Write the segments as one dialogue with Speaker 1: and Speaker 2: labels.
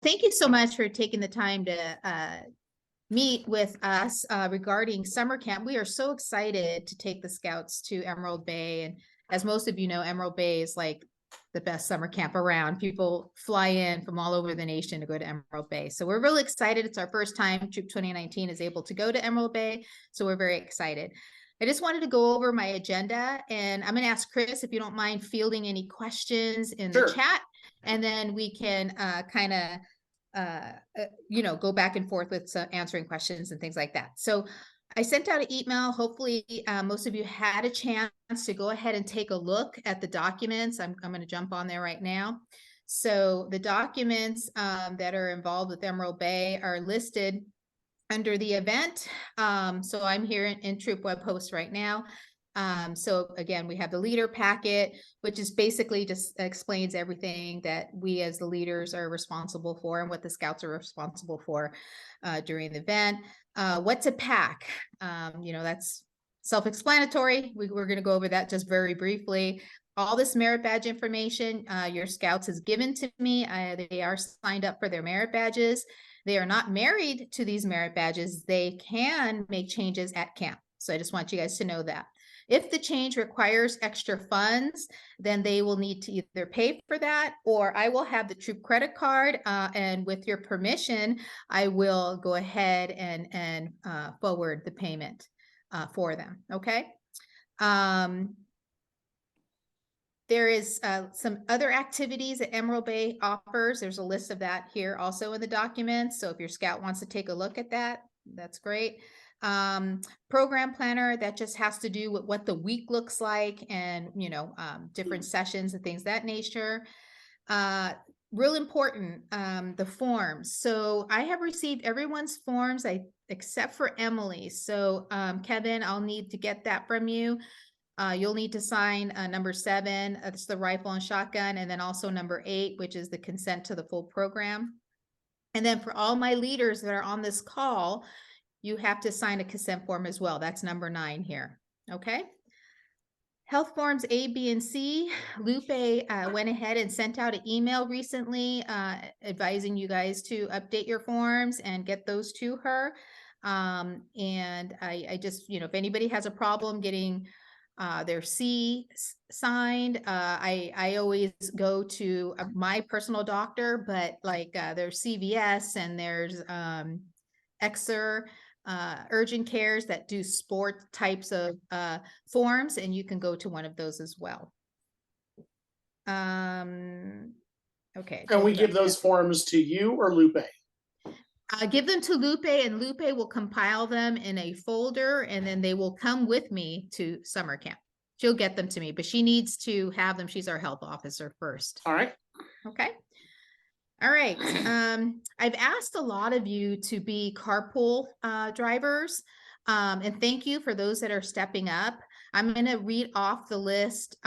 Speaker 1: thank you so much for taking the time to meet with us regarding summer camp. We are so excited to take the Scouts to Emerald Bay. And as most of you know, Emerald Bay is like the best summer camp around. People fly in from all over the nation to go to Emerald Bay. So we're really excited. It's our first time Troop 2019 is able to go to Emerald Bay. So we're very excited. I just wanted to go over my agenda, and I'm going to ask Chris if you don't mind fielding any questions in the chat, and then we can kind of go back and forth with answering questions and things like that. So I sent out an email. Hopefully most of you had a chance to go ahead and take a look at the documents. I'm going to jump on there right now. So the documents that are involved with Emerald Bay are listed under the event. So I'm here in Troop Web Host right now. So again, we have the leader packet, which is basically just explains everything that we as the leaders are responsible for and what the Scouts are responsible for during the event. What to pack, that's self-explanatory. We're going to go over that just very briefly. All this merit badge information, your Scouts has given to me. They are signed up for their merit badges. They are not married to these merit badges. They can make changes at camp. So I just want you guys to know that. If the change requires extra funds, then they will need to either pay for that, or I will have the troop credit card. And with your permission, I will go ahead and forward the payment for them. Okay. There is some other activities that Emerald Bay offers. There's a list of that here also in the documents. So if your Scout wants to take a look at that, that's great. Program planner, that just has to do with what the week looks like and, different sessions and things of that nature. Real important, the forms. So I have received everyone's forms except for Emily's. So Kevin, I'll need to get that from you. You'll need to sign number 7, that's the rifle and shotgun, and then also number 8, which is the consent to the full program. And then for all my leaders that are on this call, you have to sign a consent form as well. That's number 9 here. Okay. Health forms A, B, and C. Lupe went ahead and sent out an email recently advising you guys to update your forms and get those to her. And I just, if anybody has a problem getting their C signed, I always go to my personal doctor, but like there's CVS and there's Exer, urgent cares that do sport types of forms, and you can go to one of those as well. Okay.
Speaker 2: And we give those forms to you or Lupe?
Speaker 1: Give them to Lupe, and Lupe will compile them in a folder, and then they will come with me to summer camp. She'll get them to me, but she needs to have them. She's our health officer first.
Speaker 2: All right.
Speaker 1: Okay. All right. I've asked a lot of you to be carpool drivers, and thank you for those that are stepping up. I'm going to read off the list.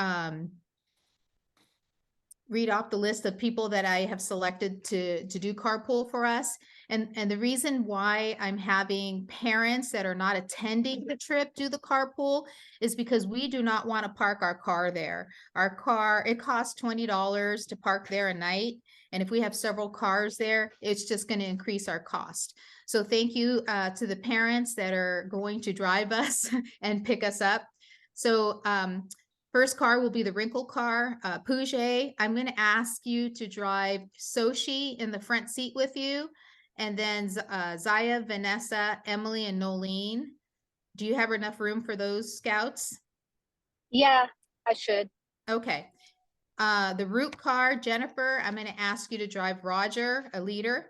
Speaker 1: Read off the list of people that I have selected to do carpool for us. And the reason why I'm having parents that are not attending the trip do the carpool is because we do not want to park our car there. Our car, it costs $20 to park there a night. And if we have several cars there, it's just going to increase our cost. So thank you to the parents that are going to drive us and pick us up. So first car will be the wrinkle car, Peugeot. I'm going to ask you to drive Sochi in the front seat with you. And then Zaya, Vanessa, Emily, and Nolene. Do you have enough room for those Scouts?
Speaker 3: Yeah, I should.
Speaker 1: Okay. The route car, Jennifer, I'm going to ask you to drive Roger, a leader,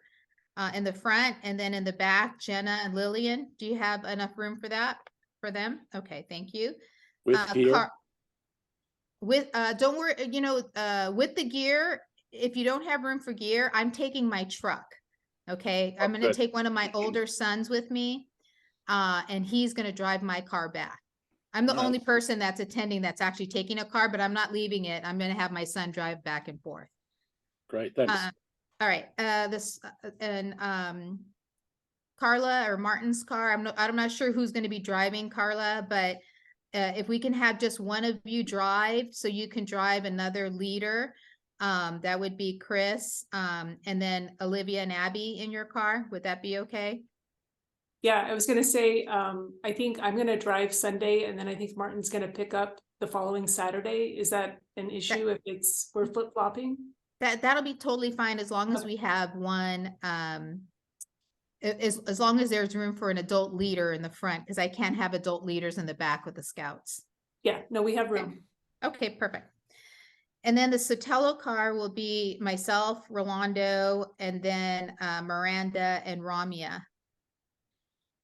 Speaker 1: in the front. And then in the back, Jenna and Lillian. Do you have enough room for that, for them? Okay, thank you.
Speaker 4: With gear?
Speaker 1: Don't worry, with the gear, if you don't have room for gear, I'm taking my truck. Okay, I'm going to take one of my older sons with me, and he's going to drive my car back. I'm the only person that's attending that's actually taking a car, but I'm not leaving it. I'm going to have my son drive back and forth.
Speaker 4: Great, thanks.
Speaker 1: All right, Carla or Martin's car. I'm not sure who's going to be driving Carla, but if we can have just one of you drive, so you can drive another leader. That would be Chris, and then Olivia and Abby in your car. Would that be okay?
Speaker 5: Yeah, I was gonna say, I think I'm gonna drive Sunday and then I think Martin's gonna pick up the following Saturday. Is that an issue if we're flip-flopping?
Speaker 1: That'll be totally fine as long as we have one, as long as there's room for an adult leader in the front, because I can't have adult leaders in the back with the scouts.
Speaker 5: Yeah, no, we have room.
Speaker 1: Okay, perfect. And then the Sotelo car will be myself, Rolando, and then Miranda and Ramya.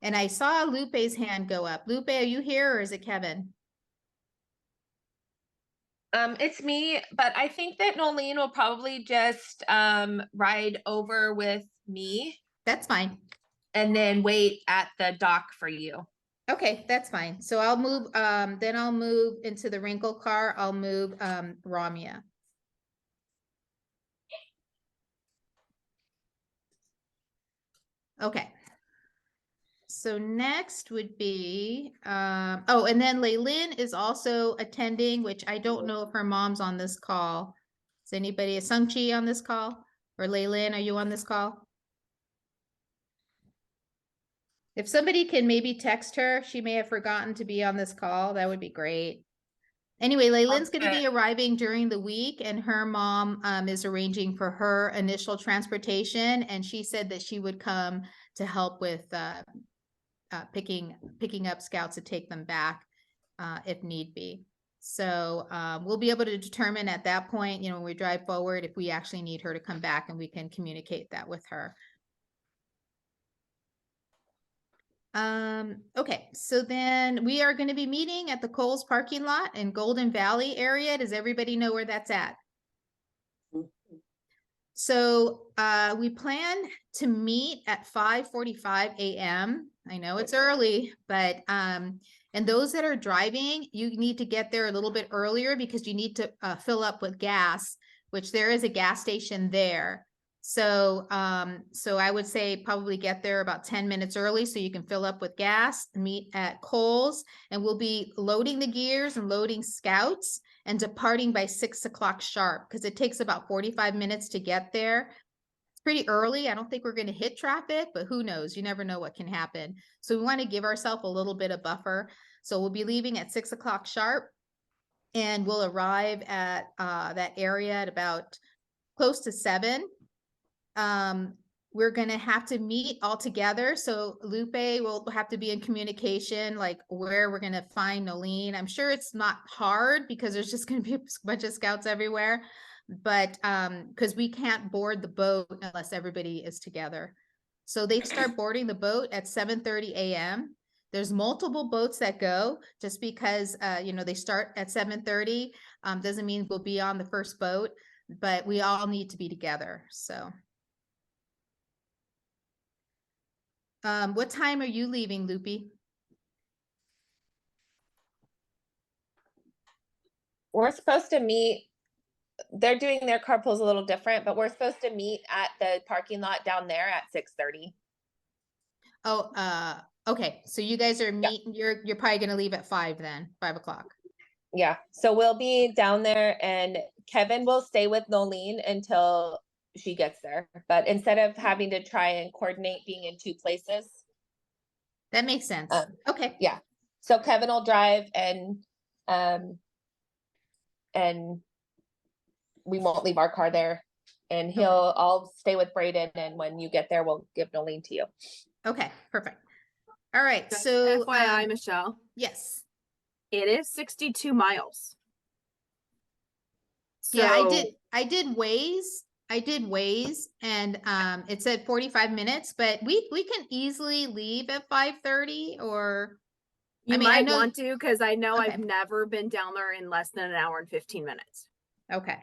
Speaker 1: And I saw Lupe's hand go up. Lupe, are you here or is it Kevin?
Speaker 6: It's me, but I think that Nolene will probably just ride over with me
Speaker 1: That's fine.
Speaker 6: and then wait at the dock for you.
Speaker 1: Okay, that's fine. So I'll move, then I'll move into the wrinkle car. I'll move Ramya. Okay. So next would be, oh, and then Leylin is also attending, which I don't know if her mom's on this call. Is anybody, is Sungchi on this call? Or Leylin, are you on this call? If somebody can maybe text her, she may have forgotten to be on this call. That would be great. Anyway, Leylin's going to be arriving during the week and her mom is arranging for her initial transportation. And she said that she would come to help with picking up scouts to take them back if need be. So we'll be able to determine at that point, you know, when we drive forward, if we actually need her to come back and we can communicate that with her. Okay, so then we are going to be meeting at the Kohl's parking lot in Golden Valley area. Does everybody know where that's at? So we plan to meet at 5:45 a.m. I know it's early, but and those that are driving, you need to get there a little bit earlier because you need to fill up with gas, which there is a gas station there. So so I would say probably get there about 10 minutes early so you can fill up with gas, meet at Kohl's, and we'll be loading the gears and loading scouts and departing by 6 o'clock sharp because it takes about 45 minutes to get there. It's pretty early. I don't think we're going to hit traffic, but who knows? You never know what can happen. So we want to give ourselves a little bit of buffer. So we'll be leaving at 6 o'clock sharp and we'll arrive at that area at about close to 7. We're going to have to meet all together. So Lupe will have to be in communication, like where we're going to find Nolene. I'm sure it's not hard because there's just going to be a bunch of scouts everywhere, but because we can't board the boat unless everybody is together. So they start boarding the boat at 7:30 a.m. There's multiple boats that go just because, you know, they start at 7:30 doesn't mean we'll be on the first boat, but we all need to be together. So. What time are you leaving, Loopy?
Speaker 6: We're supposed to meet, they're doing their carpools a little different, but we're supposed to meet at the parking lot down there at 6:30.
Speaker 1: Oh, okay. So you guys are meeting, you're probably gonna leave at 5 then, 5 o'clock.
Speaker 6: Yeah, so we'll be down there and Kevin will stay with Nolene until she gets there. But instead of having to try and coordinate being in 2 places.
Speaker 1: That makes sense. Okay.
Speaker 6: Yeah. So Kevin will drive and we won't leave our car there. And I'll stay with Brayden, and when you get there, we'll give Nolene to you.
Speaker 1: Okay, perfect. All right.
Speaker 7: Just
Speaker 1: So
Speaker 7: FYI, Michelle,
Speaker 1: yes.
Speaker 7: it is 62 miles.
Speaker 1: Yeah,
Speaker 7: So
Speaker 1: I did Waze and it said 45 minutes, but we can easily leave at 5:30 or
Speaker 7: you
Speaker 1: I mean, I
Speaker 7: might
Speaker 1: know-
Speaker 7: want to, because I know
Speaker 1: Okay.
Speaker 7: I've never been down there in less than an hour and 15 minutes.
Speaker 1: Okay.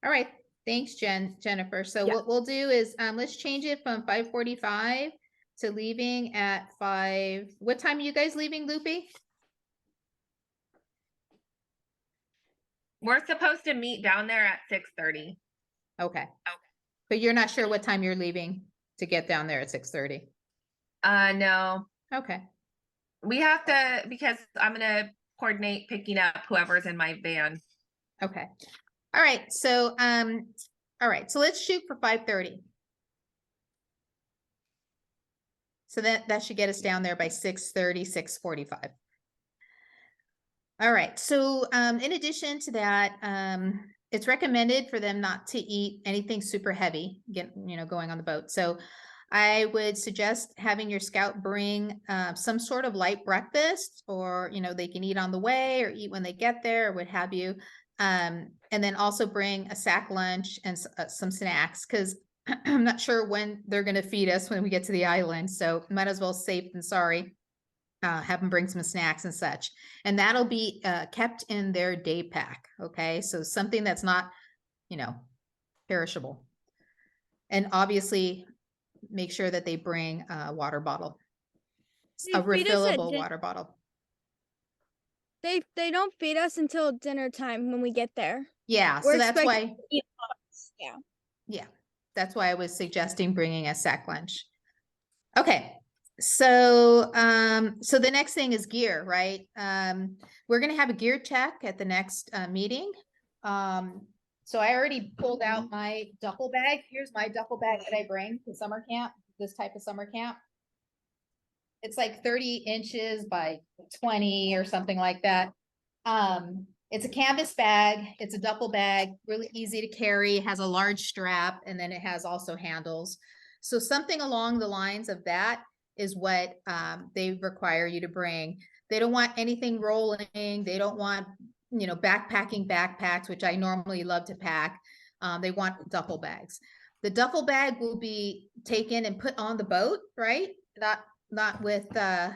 Speaker 1: All right. Thanks, Jennifer. So
Speaker 7: Yeah.
Speaker 1: what we'll do is let's change it from 5:45 to leaving at 5. What time are you guys leaving, Loopy?
Speaker 6: We're supposed to meet down there at 6:30.
Speaker 1: Okay. But you're not sure what time you're leaving to get down there at 6:30.
Speaker 6: No.
Speaker 1: Okay.
Speaker 6: We have to, because I'm gonna coordinate picking up whoever's in my van.
Speaker 1: Okay. All right, so let's shoot for 5:30. So that should get us down there by 6:30, 6:45. All right, so in addition to that, it's recommended for them not to eat anything super heavy, going on the boat. So I would suggest having your scout bring some sort of light breakfast, or they can eat on the way or eat when they get there or what have you. And then also bring a sack lunch and some snacks, because I'm not sure when they're going to feed us when we get to the island. So might as well safe than sorry. Have them bring some snacks and such. And that'll be kept in their day pack. Okay. So something that's not, perishable. And obviously make sure that they bring a water bottle, a refillable water bottle.
Speaker 8: They don't feed us until dinner time when we get there.
Speaker 1: Yeah.
Speaker 8: We're
Speaker 1: So that's
Speaker 8: expecting
Speaker 1: why,
Speaker 8: to eat lots. Yeah.
Speaker 1: yeah, that's why I was suggesting bringing a sack lunch. Okay. So the next thing is gear, right? We're going to have a gear check at the next meeting. So I already pulled out my duffel bag. Here's my duffel bag that I bring to summer camp, this type of summer camp. It's like 30 inches by 20 or something like that. It's a canvas bag. It's a duffel bag, really easy to carry, has a large strap, and then it has also handles. So something along the lines of that is what they require you to bring. They don't want anything rolling. They don't want, backpacking backpacks, which I normally love to pack. They want duffel bags. The duffel bag will be taken and put on the boat, right? Not with,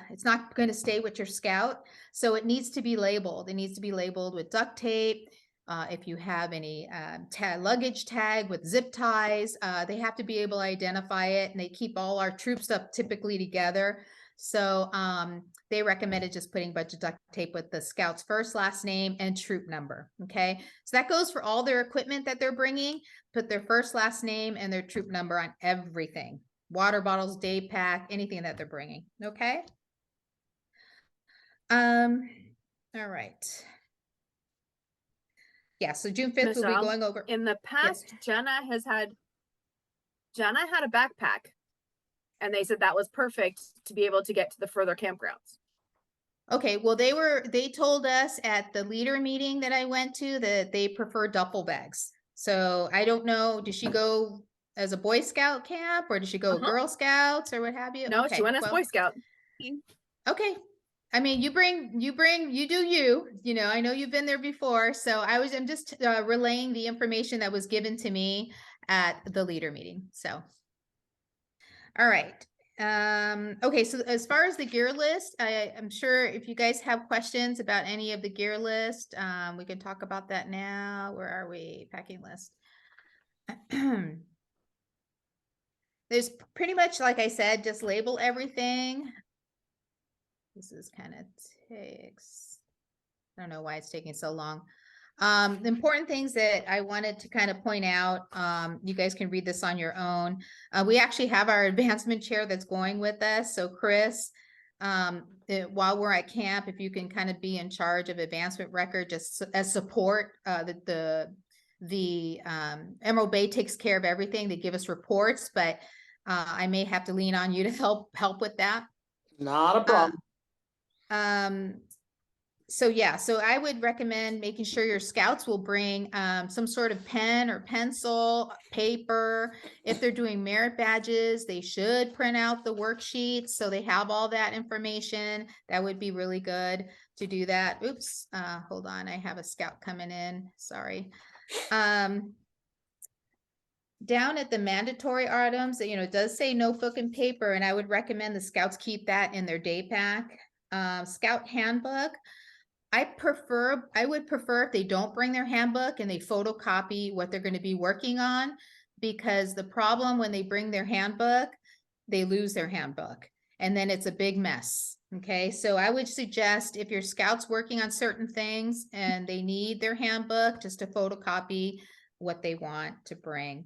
Speaker 1: it's not going to stay with your scout. So it needs to be labeled. It needs to be labeled with duct tape. If you have any luggage tag with zip ties, they have to be able to identify it, and they keep all our troop stuff typically together. So they recommended just putting a bunch of duct tape with the scout's first, last name, and troop number. Okay, so that goes for all their equipment that they're bringing. Put their first, last name, and their troop number on everything. Water bottles, day pack, anything that they're bringing. Okay. All right. Yeah, so June 5th, we'll be
Speaker 7: Michelle,
Speaker 1: going over.
Speaker 7: In the past, Jenna had a backpack, and they said that was perfect to be able to get to the further campgrounds.
Speaker 1: Okay, well, they told us at the leader meeting that I went to that they prefer duffel bags. So I don't know, did she go as a Boy Scout camp, or did she go Girl Scouts or what have you?
Speaker 7: No,
Speaker 1: Okay,
Speaker 7: she went as Boy Scout.
Speaker 1: Okay. I mean, you do you, I know you've been there before. So I'm just relaying the information that was given to me at the leader meeting. So, all right. Okay. So as far as the gear list, I'm sure if you guys have questions about any of the gear list, we can talk about that now. Where are we? Packing list. There's pretty much, like I said, just label everything. This is kind of takes, I don't know why it's taking so long. The important things that I wanted to kind of point out, you guys can read this on your own. We actually have our advancement chair that's going with us. So Chris, while we're at camp, if you can kind of be in charge of advancement record, just as support, the Emerald Bay takes care of everything. They give us reports, but I may have to lean on you to help with that.
Speaker 2: Not a problem.
Speaker 1: So yeah, so I would recommend making sure your scouts will bring some sort of pen or pencil, paper. If they're doing merit badges, they should print out the worksheets so they have all that information. That would be really good to do that. Oops, hold on, I have a scout coming in, sorry. Down at the mandatory items, it does say notebook and paper, and I would recommend the scouts keep that in their day pack. Scout handbook. I would prefer if they don't bring their handbook and they photocopy what they're going to be working on, because the problem when they bring their handbook, they lose their handbook and then it's a big mess. Okay. So I would suggest if your scout's working on certain things and they need their handbook, just to photocopy what they want to bring.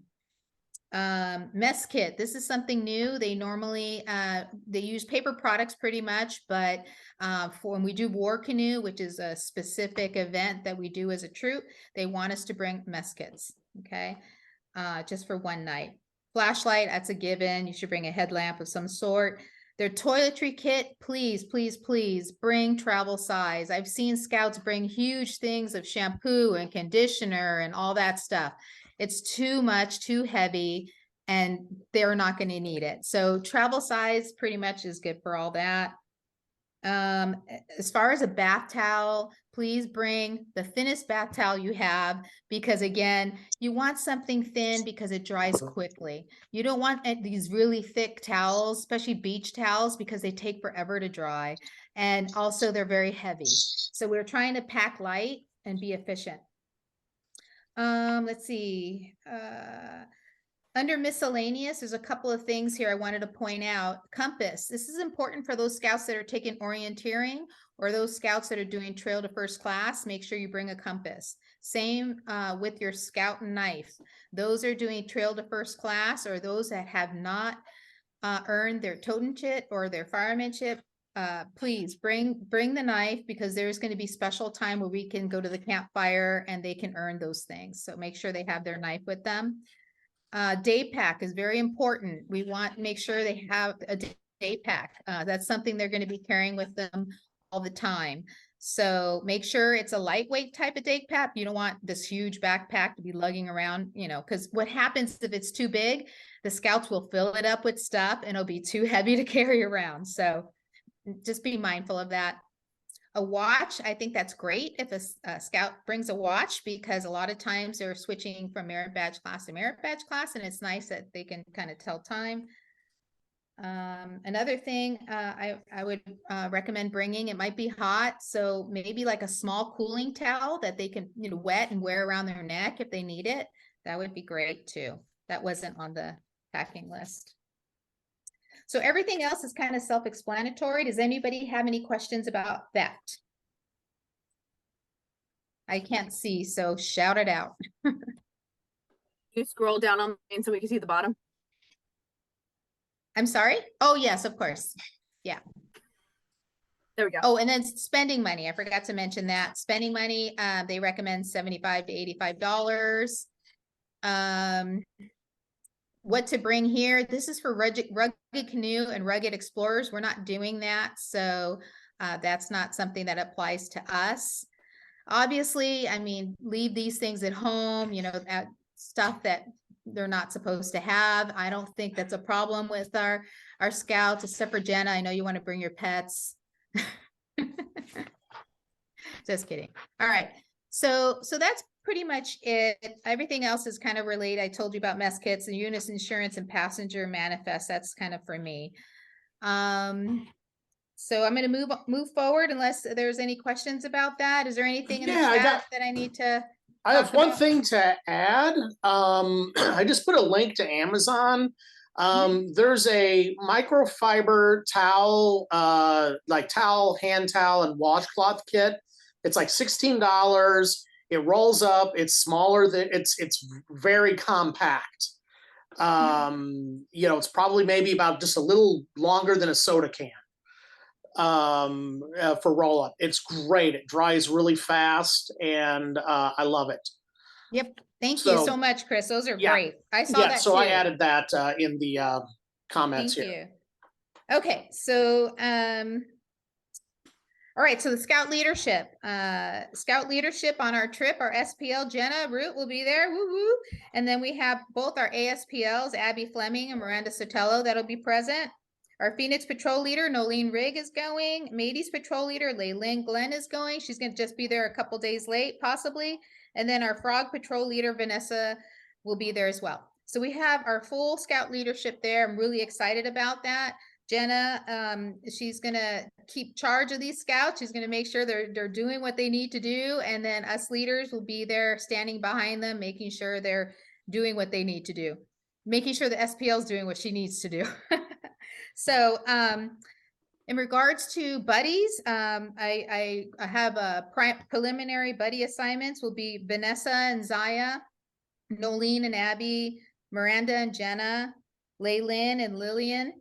Speaker 1: Mess kit. This is something new. They normally, they use paper products pretty much, but for when we do war canoe, which is a specific event that we do as a troop, they want us to bring mess kits. Okay. Just for one night. Flashlight, that's a given. You should bring a headlamp of some sort. Their toiletry kit, please, please, please bring travel size. I've seen scouts bring huge things of shampoo and conditioner and all that stuff. It's too much, too heavy, and they're not going to need it. So travel size pretty much is good for all that. As far as a bath towel, please bring the thinnest bath towel you have, because again, you want something thin because it dries quickly. You don't want these really thick towels, especially beach towels, because they take forever to dry. And also they're very heavy. So we're trying to pack light and be efficient. Let's see. Under miscellaneous, there's a couple of things here I wanted to point out. Compass. This is important for those scouts that are taking orienteering or those scouts that are doing trail to first class. Make sure you bring a compass. Same with your scout knife. Those are doing trail to first class, or those that have not earned their totemship or their firemanship. Please bring the knife, because there's going to be special time where we can go to the campfire and they can earn those things. So make sure they have their knife with them. Day pack is very important. We want to make sure they have a day pack. That's something they're going to be carrying with them all the time. So make sure it's a lightweight type of day pack. You don't want this huge backpack to be lugging around, you know, because what happens if it's too big, the scouts will fill it up with stuff and it'll be too heavy to carry around. So just be mindful of that. A watch, I think that's great if a scout brings a watch, because a lot of times they're switching from merit badge class to merit badge class, and it's nice that they can kind of tell time. Another thing I would recommend bringing, it might be hot, so maybe like a small cooling towel that they can, you know, wet and wear around their neck if they need it. That would be great too. That wasn't on the packing list. So everything else is kind of self-explanatory. Does anybody have any questions about that? I can't see, so shout it out.
Speaker 7: You scroll down on mine so we can see the bottom.
Speaker 1: I'm sorry? Oh, yes, of course. Yeah.
Speaker 7: There we go.
Speaker 1: Oh, and then spending money. I forgot to mention that. Spending money, they recommend $75 to $85. What to bring here. This is for rugged canoe and rugged explorers. We're not doing that. So that's not something that applies to us. Obviously, I mean, leave these things at home, you know, that stuff that they're not supposed to have. I don't think that's a problem with our scouts, except for Jenna. I know you want to bring your pets. Just kidding. All right. So that's pretty much it. Everything else is kind of related. I told you about mess kits and UNIS insurance and passenger manifest. That's kind of for me. So I'm going to move forward unless there's any questions about that. Is there anything in the chat that I need to?
Speaker 2: I have one thing to add. I just put a link to Amazon. There's a microfiber towel, like hand towel and washcloth kit. It's like $16. It rolls up. It's smaller than it's very compact. You know, it's probably maybe about just a little longer than a soda can. For roll up. It's great. It dries really fast, and I love it.
Speaker 1: Yep. Thank you so much, Chris. Those are great. I saw that
Speaker 2: so
Speaker 1: too.
Speaker 2: I added that in the comments
Speaker 1: Thank
Speaker 2: here.
Speaker 1: you. Okay, so all right, so the scout leadership on our trip, our SPL, Jenna Root will be there, woo woo. And then we have both our ASPLs, Abby Fleming and Miranda Sotelo, that'll be present. Our Phoenix Patrol Leader, Nolene Rigg, is going. Matey's Patrol Leader, Laylin Glenn, is going. She's going to just be there a couple days late, possibly. And then our Frog Patrol Leader, Vanessa, will be there as well. So we have our full scout leadership there. I'm really excited about that. Jenna, she's going to keep charge of these scouts. She's going to make sure they're doing what they need to do. And then us leaders will be there standing behind them, making sure they're doing what they need to do. Making sure the SPL is doing what she needs to do. So in regards to buddies, I have a preliminary buddy assignments will be Vanessa and Zaya, Nolene and Abby, Miranda and Jenna, Laylin and Lillian.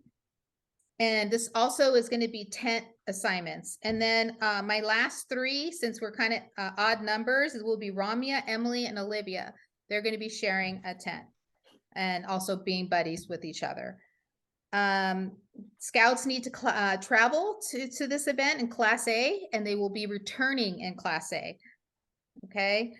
Speaker 1: And this also is going to be tent assignments. And then my last three, since we're kind of odd numbers, it will be Ramya, Emily, and Olivia. They're going to be sharing a tent and also being buddies with each other. Scouts need to travel to this event in Class A, and they will be returning in Class A. Okay.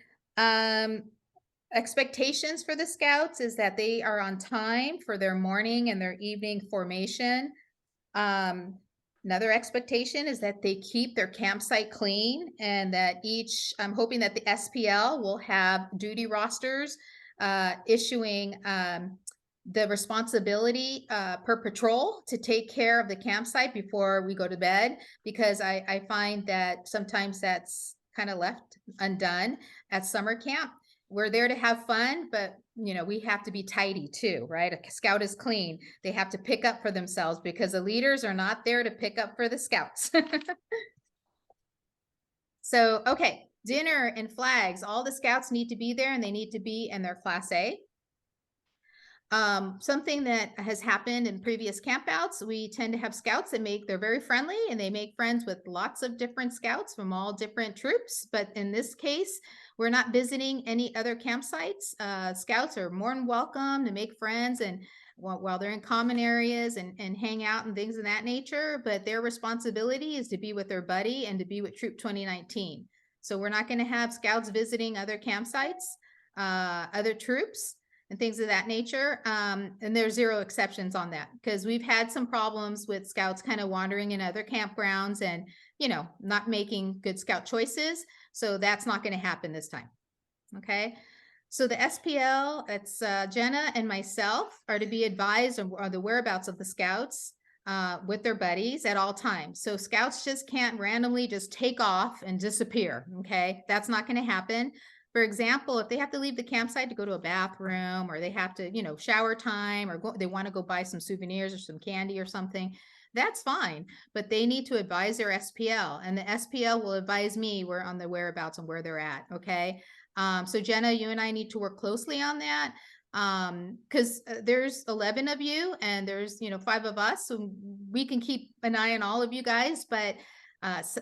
Speaker 1: Expectations for the Scouts is that they are on time for their morning and their evening formation. Another expectation is that they keep their campsite clean, and that I'm hoping that the SPL will have duty rosters issuing the responsibility per patrol to take care of the campsite before we go to bed, because I find that sometimes that's kind of left undone at summer camp. We're there to have fun, but we have to be tidy too, right? A Scout is clean. They have to pick up for themselves, because the leaders are not there to pick up for the Scouts. So, okay, dinner and flags. All the Scouts need to be there, and they need to be in their Class A. Something that has happened in previous campouts, we tend to have Scouts that they're very friendly, and they make friends with lots of different Scouts from all different troops. But in this case, we're not visiting any other campsites. Scouts are more than welcome to make friends and while they're in common areas and hang out and things of that nature. But their responsibility is to be with their buddy and to be with Troop 2019. So we're not going to have Scouts visiting other campsites, other troops, and things of that nature. And there's zero exceptions on that, because we've had some problems with Scouts kind of wandering in other campgrounds and, not making good Scout choices. So that's not going to happen this time. Okay. So the SPL, it's Jenna and myself, are to be advised on the whereabouts of the Scouts with their buddies at all times. So Scouts just can't randomly just take off and disappear. Okay. That's not going to happen. For example, if they have to leave the campsite to go to a bathroom, or they have to, shower time, or they want to go buy some souvenirs or some candy or something, that's fine. But they need to advise their SPL, and the SPL will advise me on the whereabouts and where they're at. Okay. So Jenna, you and I need to work closely on that. Because there's 11 of you, and there's, 5 of us, so we can keep an eye on all of you guys. But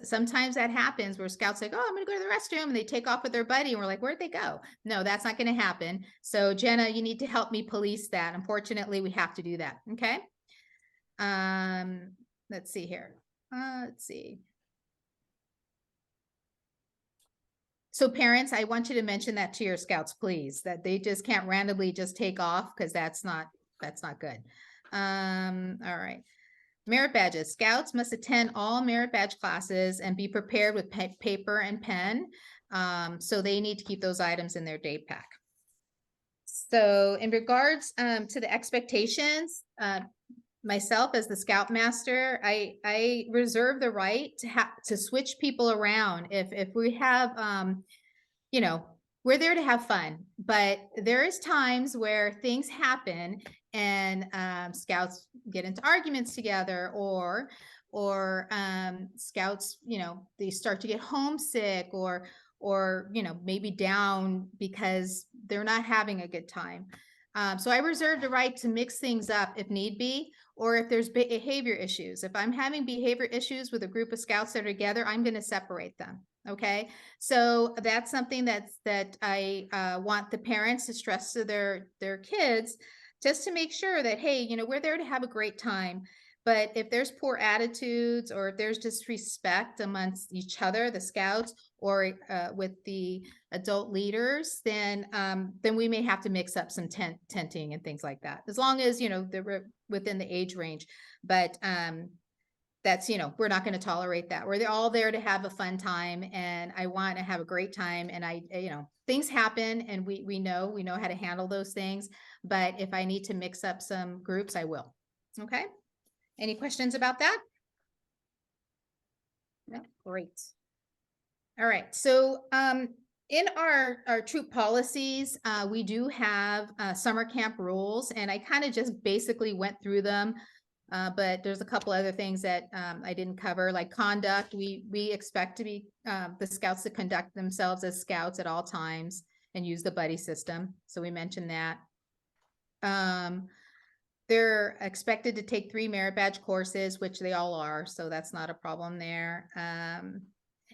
Speaker 1: sometimes that happens where Scouts like, oh, I'm going to go to the restroom, and they take off with their buddy, and we're like, where'd they go? No, that's not going to happen. So Jenna, you need to help me police that. Unfortunately, we have to do that. Okay. Let's see here. Let's see. So parents, I want you to mention that to your Scouts, please, that they just can't randomly just take off, because that's not good. All right. Merit badges. Scouts must attend all merit badge classes and be prepared with paper and pen. So they need to keep those items in their day pack. So in regards to the expectations, myself as the Scoutmaster, I reserve the right to switch people around if we have, we're there to have fun, but there is times where things happen and Scouts get into arguments together, or Scouts, they start to get homesick, or maybe down because they're not having a good time. So I reserve the right to mix things up if need be, or if there's behavior issues. If I'm having behavior issues with a group of Scouts that are together, I'm going to separate them. Okay. So that's something that I want the parents to stress to their kids, just to make sure that, hey, we're there to have a great time. But if there's poor attitudes, or if there's disrespect amongst each other, the Scouts, or with the adult leaders, then we may have to mix up some tenting and things like that, as long as, they're within the age range. But that's, we're not going to tolerate that. We're all there to have a fun time, and I want to have a great time. And things happen, and we know how to handle those things. But if I need to mix up some groups, I will. Okay. Any questions about that? No? Great. All right. So in our troop policies, we do have summer camp rules, and I kind of just basically went through them. But there's a couple other things that I didn't cover, like conduct. We expect to be the Scouts to conduct themselves as Scouts at all times and use the buddy system. So we mentioned that. They're expected to take 3 merit badge courses, which they all are, so that's not a problem there.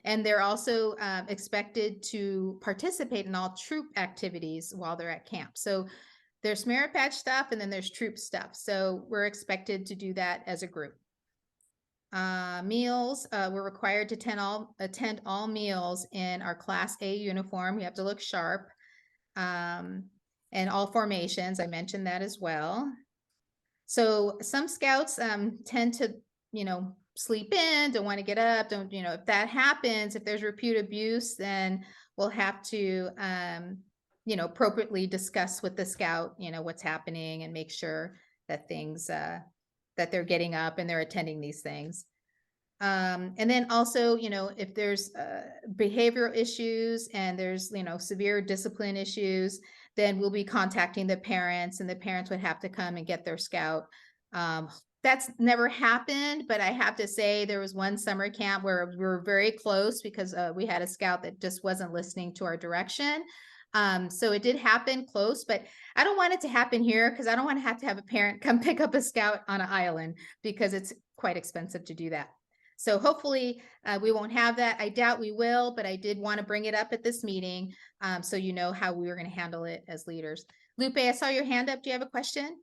Speaker 1: And they're also expected to participate in all troop activities while they're at camp. So there's merit badge stuff and then there's troop stuff. So we're expected to do that as a group. Meals, we're required to attend all meals in our Class A uniform. We have to look sharp. And all formations, I mentioned that as well. So some scouts tend to, sleep in, don't want to get up, if that happens, if there's repeat abuse, then we'll have to, appropriately discuss with the scout, what's happening and make sure that things, that they're getting up and they're attending these things. And then also, if there's behavioral issues and there's, severe discipline issues, then we'll be contacting the parents and the parents would have to come and get their scout. That's never happened, but I have to say there was one summer camp where we were very close because we had a scout that just wasn't listening to our direction. So it did happen close, but I don't want it to happen here because I don't want to have a parent come pick up a scout on an island because it's quite expensive to do that. So hopefully we won't have that. I doubt we will, but I did want to bring it up at this meeting so you know how we were going to handle it as leaders. Lupe, I saw your hand up. Do you have a question?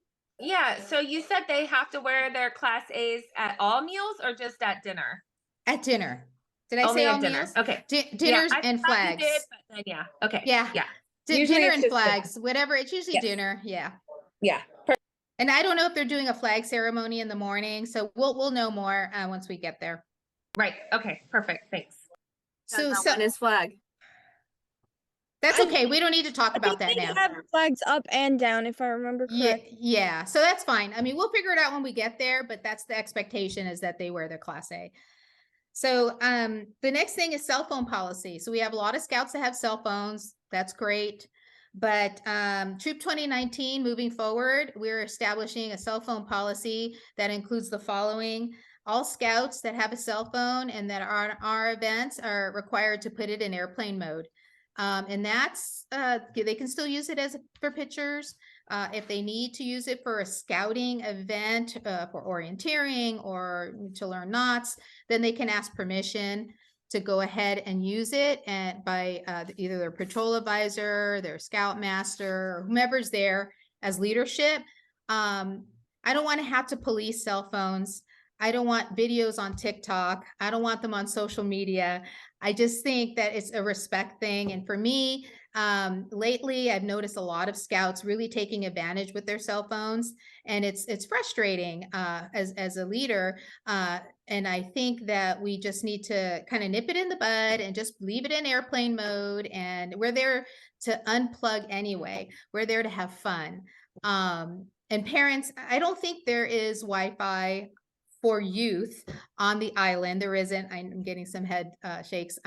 Speaker 6: Yeah, so you said they have to wear their Class A's at all meals or just at dinner?
Speaker 1: At dinner. Did I
Speaker 6: Only
Speaker 1: say
Speaker 6: at
Speaker 1: all
Speaker 6: dinner.
Speaker 1: meals?
Speaker 6: Okay.
Speaker 1: Dinners
Speaker 6: I
Speaker 1: and
Speaker 6: thought you
Speaker 1: flags.
Speaker 6: did, but then, yeah. Okay.
Speaker 1: Yeah.
Speaker 6: Yeah. Usually
Speaker 1: Dinner
Speaker 6: it's
Speaker 1: and
Speaker 6: just dinner.
Speaker 1: flags, whatever. It's usually
Speaker 6: Yes.
Speaker 1: dinner. Yeah.
Speaker 6: Yeah.
Speaker 1: And I don't know if they're doing a flag ceremony in the morning, so we'll know more once we get there.
Speaker 6: Right. Okay. Perfect. Thanks.
Speaker 1: So
Speaker 7: on his flag.
Speaker 1: that's okay. We don't need to talk about that
Speaker 8: They
Speaker 1: now.
Speaker 8: have flags up and down, if I remember correct.
Speaker 1: Yeah. So that's fine. I mean, we'll figure it out when we get there, but that's the expectation is that they wear their Class A. So the next thing is cell phone policy. So we have a lot of scouts that have cell phones. That's great. But Troop 2019, moving forward, we're establishing a cell phone policy that includes the following. All scouts that have a cell phone and that are on our events are required to put it in airplane mode. And that's, they can still use it for pictures. If they need to use it for a scouting event, for orienteering or to learn knots, then they can ask permission to go ahead and use it and by either their patrol advisor, their Scoutmaster, or whomever's there as leadership. I don't want to have to police cell phones. I don't want videos on TikTok. I don't want them on social media. I just think that it's a respect thing. And for me, lately, I've noticed a lot of scouts really taking advantage with their cell phones, and it's frustrating as a leader. And I think that we just need to kind of nip it in the bud and just leave it in airplane mode. And we're there to unplug anyway. We're there to have fun. And parents, I don't think there is Wi-Fi for youth on the island. There isn't. I'm getting some head shakes.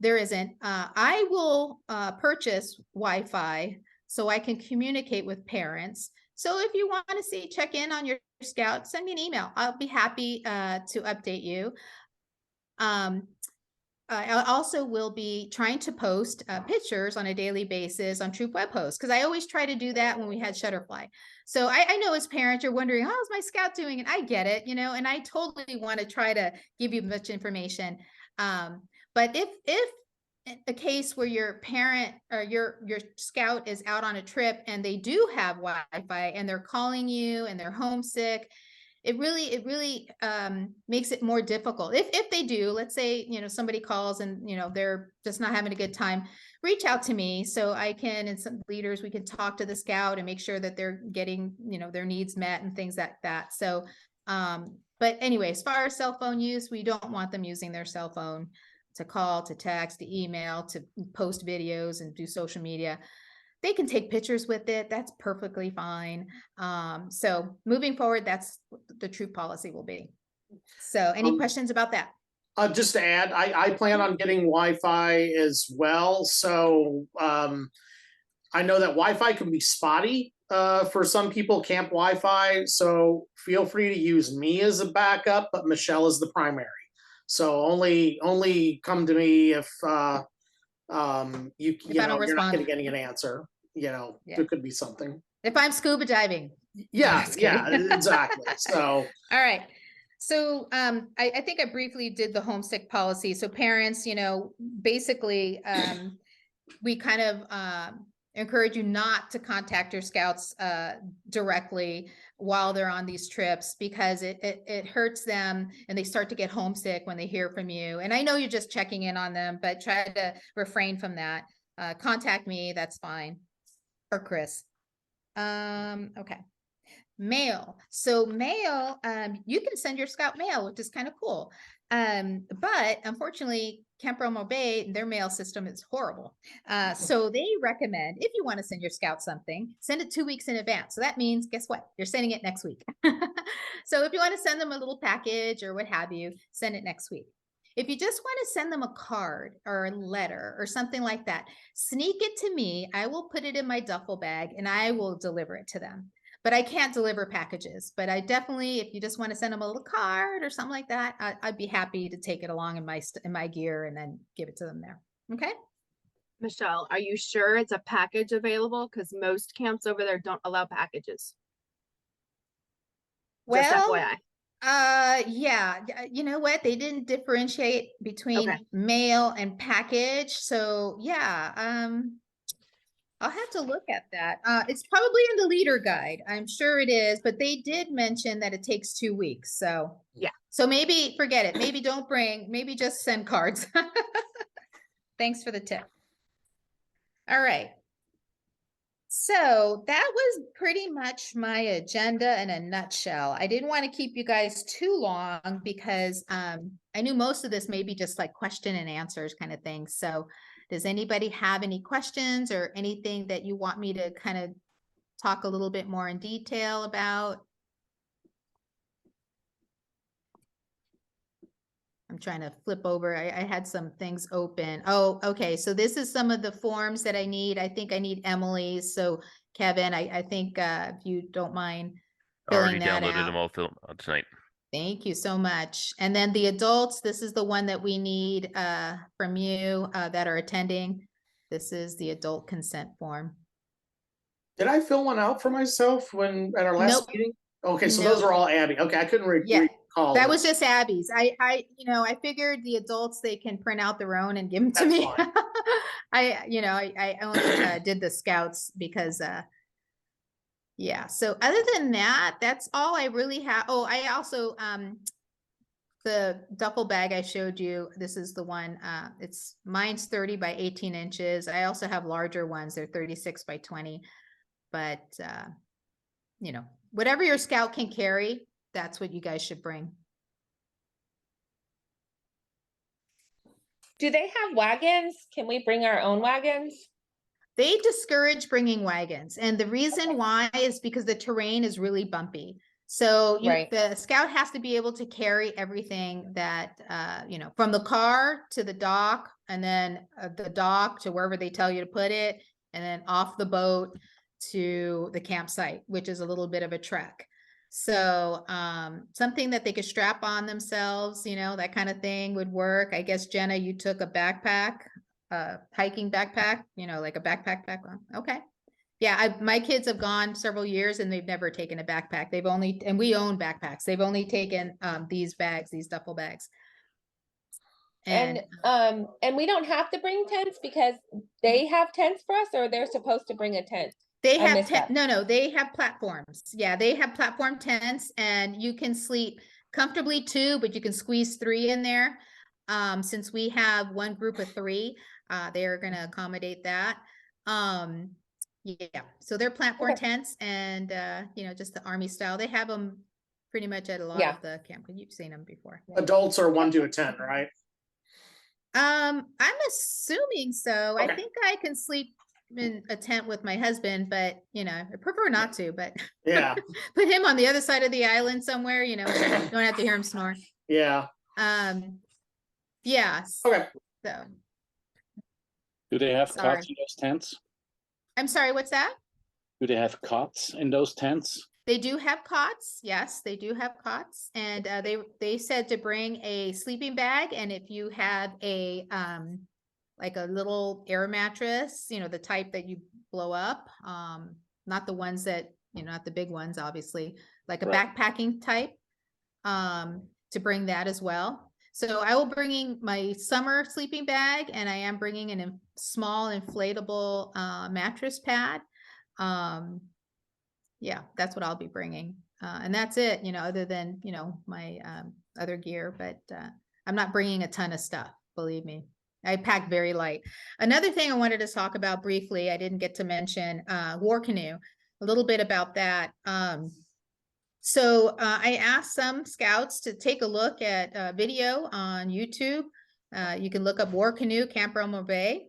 Speaker 1: There isn't. I will purchase Wi-Fi so I can communicate with parents. So if you want to check in on your scout, send me an email. I'll be happy to update you. I also will be trying to post pictures on a daily basis on Troop Web Host because I always try to do that when we had Shutterfly. So I know as parents, you're wondering, how's my scout doing? And I get it, and I totally want to try to give you much information. But if a case where your parent or your scout is out on a trip and they do have Wi-Fi and they're calling you and they're homesick, it really makes it more difficult. If they do, let's say, somebody calls and, they're just not having a good time, reach out to me so I can, and some leaders, we can talk to the scout and make sure that they're getting, their needs met and things like that. So, but anyway, as far as cell phone use, we don't want them using their cell phone to call, to text, to email, to post videos and do social media. They can take pictures with it. That's perfectly fine. So moving forward, that's what the troop policy will be. So any questions about that?
Speaker 2: Just to add, I plan on getting Wi-Fi as well. So I know that Wi-Fi can be spotty for some people, camp Wi-Fi. So feel free to use me as a backup, but Michelle is the primary. So only come to me if you're not going to get an answer.
Speaker 1: Yeah.
Speaker 2: There could be something.
Speaker 1: If I'm scuba diving.
Speaker 2: Yeah,
Speaker 1: Just
Speaker 2: yeah,
Speaker 1: kidding.
Speaker 2: exactly. So,
Speaker 1: All right. So I think I briefly did the homesick policy. So parents, basically we kind of encourage you not to contact your scouts directly while they're on these trips, because it hurts them and they start to get homesick when they hear from you. And I know you're just checking in on them, but try to refrain from that. Contact me, that's fine. Or Chris. Okay. Mail. So mail, you can send your scout mail, which is kind of cool. But unfortunately, Camp Romo Bay, their mail system is horrible. So they recommend, if you want to send your scout something, send it 2 weeks in advance. So that means, guess what? You're sending it next week. So if you want to send them a little package or what have you, send it next week. If you just want to send them a card or a letter or something like that, sneak it to me. I will put it in my duffel bag and I will deliver it to them. But I can't deliver packages. But I definitely, if you just want to send them a little card or something like that, I'd be happy to take it along in my gear and then give it to them there. Okay.
Speaker 7: Michelle, are you sure it's a package available? Because most camps over there don't allow packages. Just
Speaker 1: Well,
Speaker 7: FYI.
Speaker 1: yeah, you know what? They didn't differentiate between
Speaker 7: Okay.
Speaker 1: mail and package. So yeah, I'll have to look at that. It's probably in the leader guide. I'm sure it is, but they did mention that it takes 2 weeks. So
Speaker 7: Yeah.
Speaker 1: So maybe forget it. Maybe don't bring, maybe just send cards. Thanks for the tip. All right. So that was pretty much my agenda in a nutshell. I didn't want to keep you guys too long because I knew most of this may be just like question and answers kind of thing. So does anybody have any questions or anything that you want me to kind of talk a little bit more in detail about? I'm trying to flip over. I had some things open. Oh, okay. So this is some of the forms that I need. I think I need Emily's. So Kevin, I think if you don't mind filling
Speaker 9: Already
Speaker 1: that
Speaker 9: downloaded
Speaker 1: out.
Speaker 9: them all tonight.
Speaker 1: Thank you so much. And then the adults, this is the one that we need from you that are attending. This is the adult consent form.
Speaker 2: did I fill one out for myself when at our last
Speaker 1: Nope.
Speaker 2: meeting? Okay, so those
Speaker 1: Nope.
Speaker 2: are all Abby. Okay, I couldn't
Speaker 1: Yeah.
Speaker 2: recall.
Speaker 1: That was just Abby's. I figured the adults, they can print out their own and give them to
Speaker 2: That's
Speaker 1: me.
Speaker 2: fine.
Speaker 1: I only did the scouts because, yeah. So other than that, that's all I really have. Oh, I also, the duffel bag I showed you, this is the one, mine's 30 by 18 inches. I also have larger ones. They're 36 by 20, but, whatever your scout can carry, that's what you guys should bring.
Speaker 6: Do they have wagons? Can we bring our own wagons?
Speaker 1: They discourage bringing wagons. And the reason why is because the terrain is really bumpy. So
Speaker 6: Right.
Speaker 1: the scout has to be able to carry everything that, from the car to the dock, and then the dock to wherever they tell you to put it, and then off the boat to the campsite, which is a little bit of a trek. So something that they could strap on themselves, that kind of thing would work. I guess, Jenna, you took a backpack, hiking backpack, like a backpack. Okay. Yeah, my kids have gone several years and they've never taken a backpack. And we own backpacks. They've only taken these bags, these duffel bags.
Speaker 6: And we don't have to bring tents because they have tents for us, or they're supposed to bring a tent.
Speaker 1: They
Speaker 6: I
Speaker 1: have
Speaker 6: missed that.
Speaker 1: no, they have platforms. Yeah, they have platform tents and you can sleep comfortably 2, but you can squeeze 3 in there. Since we have one group of 3, they're going to accommodate that. Yeah, so they're platform
Speaker 6: Okay.
Speaker 1: tents and, just the Army style. They have them pretty much at a lot of the camp. You've seen them before.
Speaker 2: Adults are 1 to a 10, right?
Speaker 1: I'm assuming so.
Speaker 2: Okay.
Speaker 1: I think I can sleep in a tent with my husband, but I prefer not to, but
Speaker 2: Yeah.
Speaker 1: put him on the other side of the island somewhere, so you don't have to hear him snore.
Speaker 2: Yeah.
Speaker 1: Yeah.
Speaker 2: Okay.
Speaker 1: So
Speaker 4: Do they have
Speaker 1: Sorry.
Speaker 4: cots in those tents?
Speaker 1: I'm sorry, what's that?
Speaker 4: Do they have cots in those tents?
Speaker 1: They do have cots. Yes, they do have cots. And they said to bring a sleeping bag. And if you have a like a little air mattress, the type that you blow up, not the ones that, not the big ones, obviously, like a
Speaker 4: Right.
Speaker 1: backpacking type, to bring that as well. So I will bringing my summer sleeping bag, and I am bringing small inflatable mattress pad. Yeah, that's what I'll be bringing. And that's it, other than, my other gear, but I'm not bringing a ton of stuff, believe me. I pack very light. Another thing I wanted to talk about briefly, I didn't get to mention, war canoe, a little bit about that. So I asked some scouts to take a look at a video on YouTube. You can look up War Canoe Camp Elmo Bay.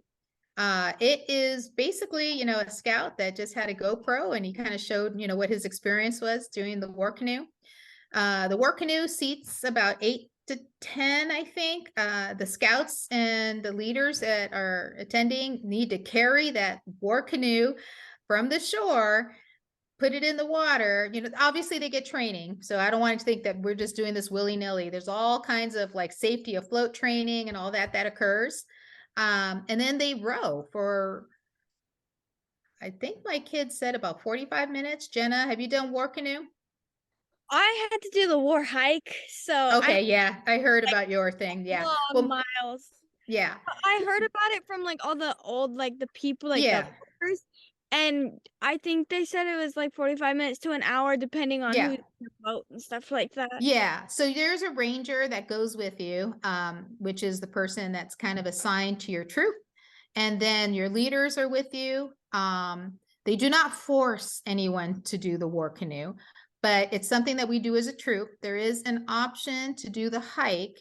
Speaker 1: It is basically, a scout that just had a GoPro, and he kind of showed, what his experience was doing the war canoe. The war canoe seats about 8 to 10, I think. The scouts and the leaders that are attending need to carry that war canoe from the shore, put it in the water. Obviously they get training, so I don't want to think that we're just doing this willy-nilly. There's all kinds of like safety afloat training and all that occurs. And then they row for, I think my kid said about 45 minutes. Jenna, have you done war canoe?
Speaker 8: I had to do the war hike, so
Speaker 1: Okay, yeah, I heard about your thing. Yeah.
Speaker 8: long
Speaker 1: Well,
Speaker 8: miles.
Speaker 1: yeah.
Speaker 8: I heard about it from like all the old, like the people, like
Speaker 1: Yeah.
Speaker 8: the bookers, and I think they said it was like 45 minutes to an hour, depending on
Speaker 1: Yeah.
Speaker 8: who's in the boat and stuff like that.
Speaker 1: Yeah, so there's a ranger that goes with you, which is the person that's kind of assigned to your troop. And then your leaders are with you. They do not force anyone to do the war canoe, but it's something that we do as a troop. There is an option to do the hike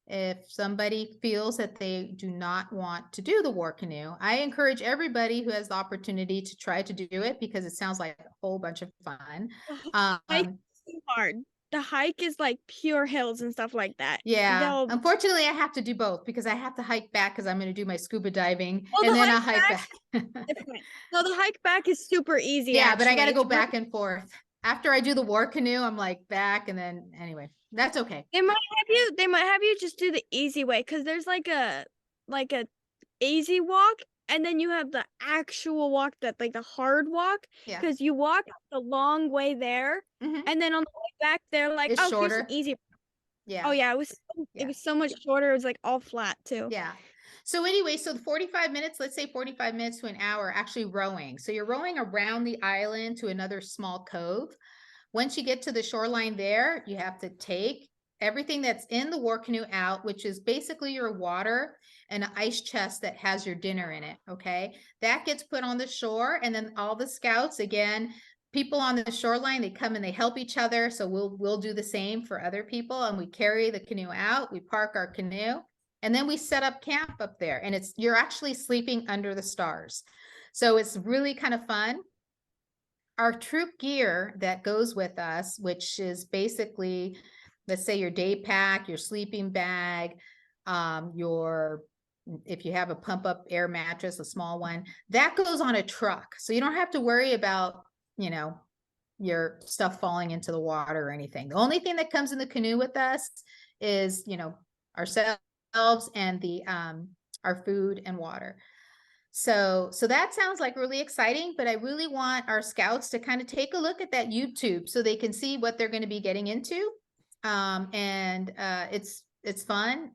Speaker 1: if somebody feels that they do not want to do the war canoe. I encourage everybody who has the opportunity to try to do it, because it sounds like a whole bunch of fun.
Speaker 8: Hike is too hard. The hike is like pure hills and stuff like that.
Speaker 1: Yeah, unfortunately, I have to do both because I have to hike back because I'm going to do my scuba diving,
Speaker 8: Oh,
Speaker 1: and
Speaker 8: the
Speaker 1: then I'll
Speaker 8: hike
Speaker 1: hike
Speaker 8: back-
Speaker 1: back.
Speaker 8: different. No, the hike back is super easy.
Speaker 1: Yeah, but I got to
Speaker 8: actually.
Speaker 1: go
Speaker 8: It's really-
Speaker 1: back and forth. After I do the war canoe, I'm like back, and then anyway, that's okay.
Speaker 8: They might have you just do the easy way, because there's like a easy walk, and then you have the actual walk, that like the hard walk,
Speaker 1: Yeah.
Speaker 8: because you walk the long way there,
Speaker 1: Mhm.
Speaker 8: and then on the way back they're like,
Speaker 1: It's
Speaker 8: oh,
Speaker 1: shorter.
Speaker 8: here's the easy.
Speaker 1: Yeah.
Speaker 8: Oh yeah, it
Speaker 1: Yeah.
Speaker 8: was so much shorter. It was like all flat too.
Speaker 1: Yeah. So anyway, so the 45 minutes, let's say 45 minutes to an hour, actually rowing. So you're rowing around the island to another small cove. Once you get to the shoreline there, you have to take everything that's in the war canoe out, which is basically your water and an ice chest that has your dinner in it. Okay. That gets put on the shore, and then all the scouts, again, people on the shoreline, they come and they help each other. So we'll do the same for other people, and we carry the canoe out, we park our canoe, and then we set up camp up there, and you're actually sleeping under the stars. So it's really kind of fun. Our troop gear that goes with us, which is basically, let's say your day pack, your sleeping bag, if you have a pump up air mattress, a small one, that goes on a truck. So you don't have to worry about, your stuff falling into the water or anything. The only thing that comes in the canoe with us is, ourselves and our food and water. So that sounds like really exciting, but I really want our scouts to kind of take a look at that YouTube so they can see what they're going to be getting into. And it's fun.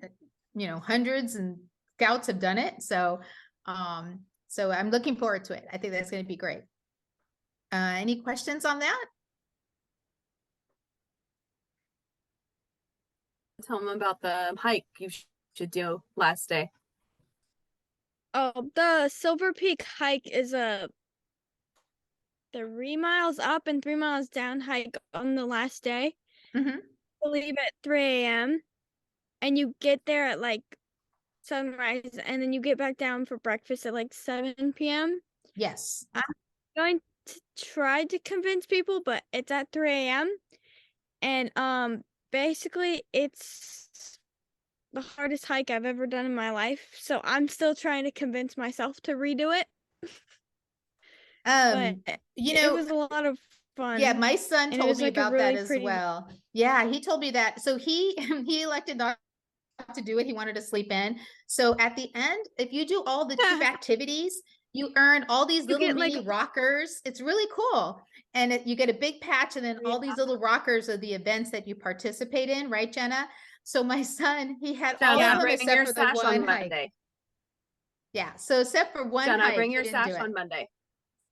Speaker 1: Hundreds and scouts have done it. So I'm looking forward to it. I think that's going to be great. Any questions on that?
Speaker 7: Tell them about the hike you should do last day.
Speaker 8: Oh, the Silver Peak hike is a 3 miles up and 3 miles down hike on the last day.
Speaker 1: Mm-hmm.
Speaker 8: You leave at 3 a.m. and you get there at like sunrise, and then you get back down for breakfast at like 7 p.m.
Speaker 1: Yes.
Speaker 8: I'm going to try to convince people, but it's at 3 a.m. And basically it's the hardest hike I've ever done in my life. So I'm still trying to convince myself to redo it. But it was a lot of fun.
Speaker 1: Yeah, my son
Speaker 8: and it
Speaker 1: told
Speaker 8: was
Speaker 1: me
Speaker 8: like a
Speaker 1: about
Speaker 8: really
Speaker 1: that as
Speaker 8: pretty-
Speaker 1: well. Yeah, he told me that. So he elected not to do it. He wanted to sleep in. So at the end, if you do all the troop activities, you earn all these
Speaker 8: You
Speaker 1: little
Speaker 8: get, like,
Speaker 1: mini rockers. It's really cool. And you get a big patch and then all these little rockers are the events that you participate in, right, Jenna? So my son, he had all
Speaker 7: Jenna,
Speaker 1: of them
Speaker 7: bring
Speaker 1: except
Speaker 7: your
Speaker 1: for the
Speaker 7: sash on
Speaker 1: one hike.
Speaker 7: Monday.
Speaker 1: Yeah, so except for one
Speaker 7: Jenna,
Speaker 1: hike,
Speaker 7: bring
Speaker 1: he
Speaker 7: your
Speaker 1: didn't do
Speaker 7: sash
Speaker 1: it.
Speaker 7: on Monday.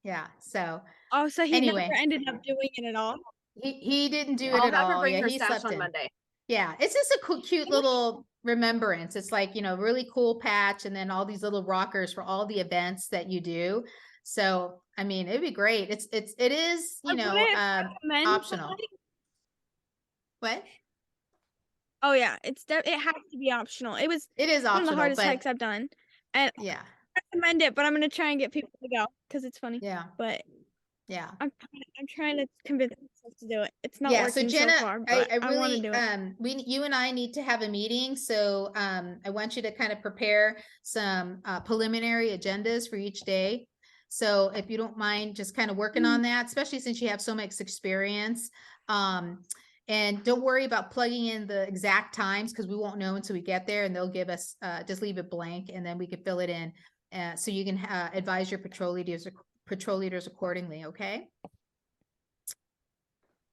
Speaker 1: Yeah, so
Speaker 8: Oh, so he
Speaker 1: Anyway.
Speaker 8: never ended up doing it at all.
Speaker 1: he didn't do it
Speaker 7: I'll
Speaker 1: at
Speaker 7: have her
Speaker 1: all.
Speaker 7: bring
Speaker 1: Yeah,
Speaker 7: her
Speaker 1: he
Speaker 7: sash
Speaker 1: slept
Speaker 7: on
Speaker 1: in.
Speaker 7: Monday.
Speaker 1: Yeah, it's just a cute little remembrance. It's like, really cool patch and then all these little rockers for all the events that you do. So, I mean, it'd be great. It is,
Speaker 8: I wouldn't recommend the
Speaker 1: optional.
Speaker 8: hike.
Speaker 1: What?
Speaker 8: Oh yeah, it has to be optional. It was
Speaker 1: It is
Speaker 8: one of the
Speaker 1: optional,
Speaker 8: hardest
Speaker 1: but
Speaker 8: hikes I've done, and
Speaker 1: yeah,
Speaker 8: I recommend it. But I'm gonna try and get people to go because it's funny.
Speaker 1: yeah,
Speaker 8: But
Speaker 1: yeah.
Speaker 8: I'm trying to convince myself to do it. It's not
Speaker 1: Yeah, so
Speaker 8: working
Speaker 1: Jenna,
Speaker 8: so far, but
Speaker 1: I
Speaker 8: I want to
Speaker 1: really,
Speaker 8: do it.
Speaker 1: you and I need to have a meeting. So I want you to kind of prepare some preliminary agendas for each day. So if you don't mind just kind of working on that, especially since you have so much experience. And don't worry about plugging in the exact times because we won't know until we get there and they'll give us, just leave it blank and then we can fill it in. So you can advise your patrol leaders accordingly, okay?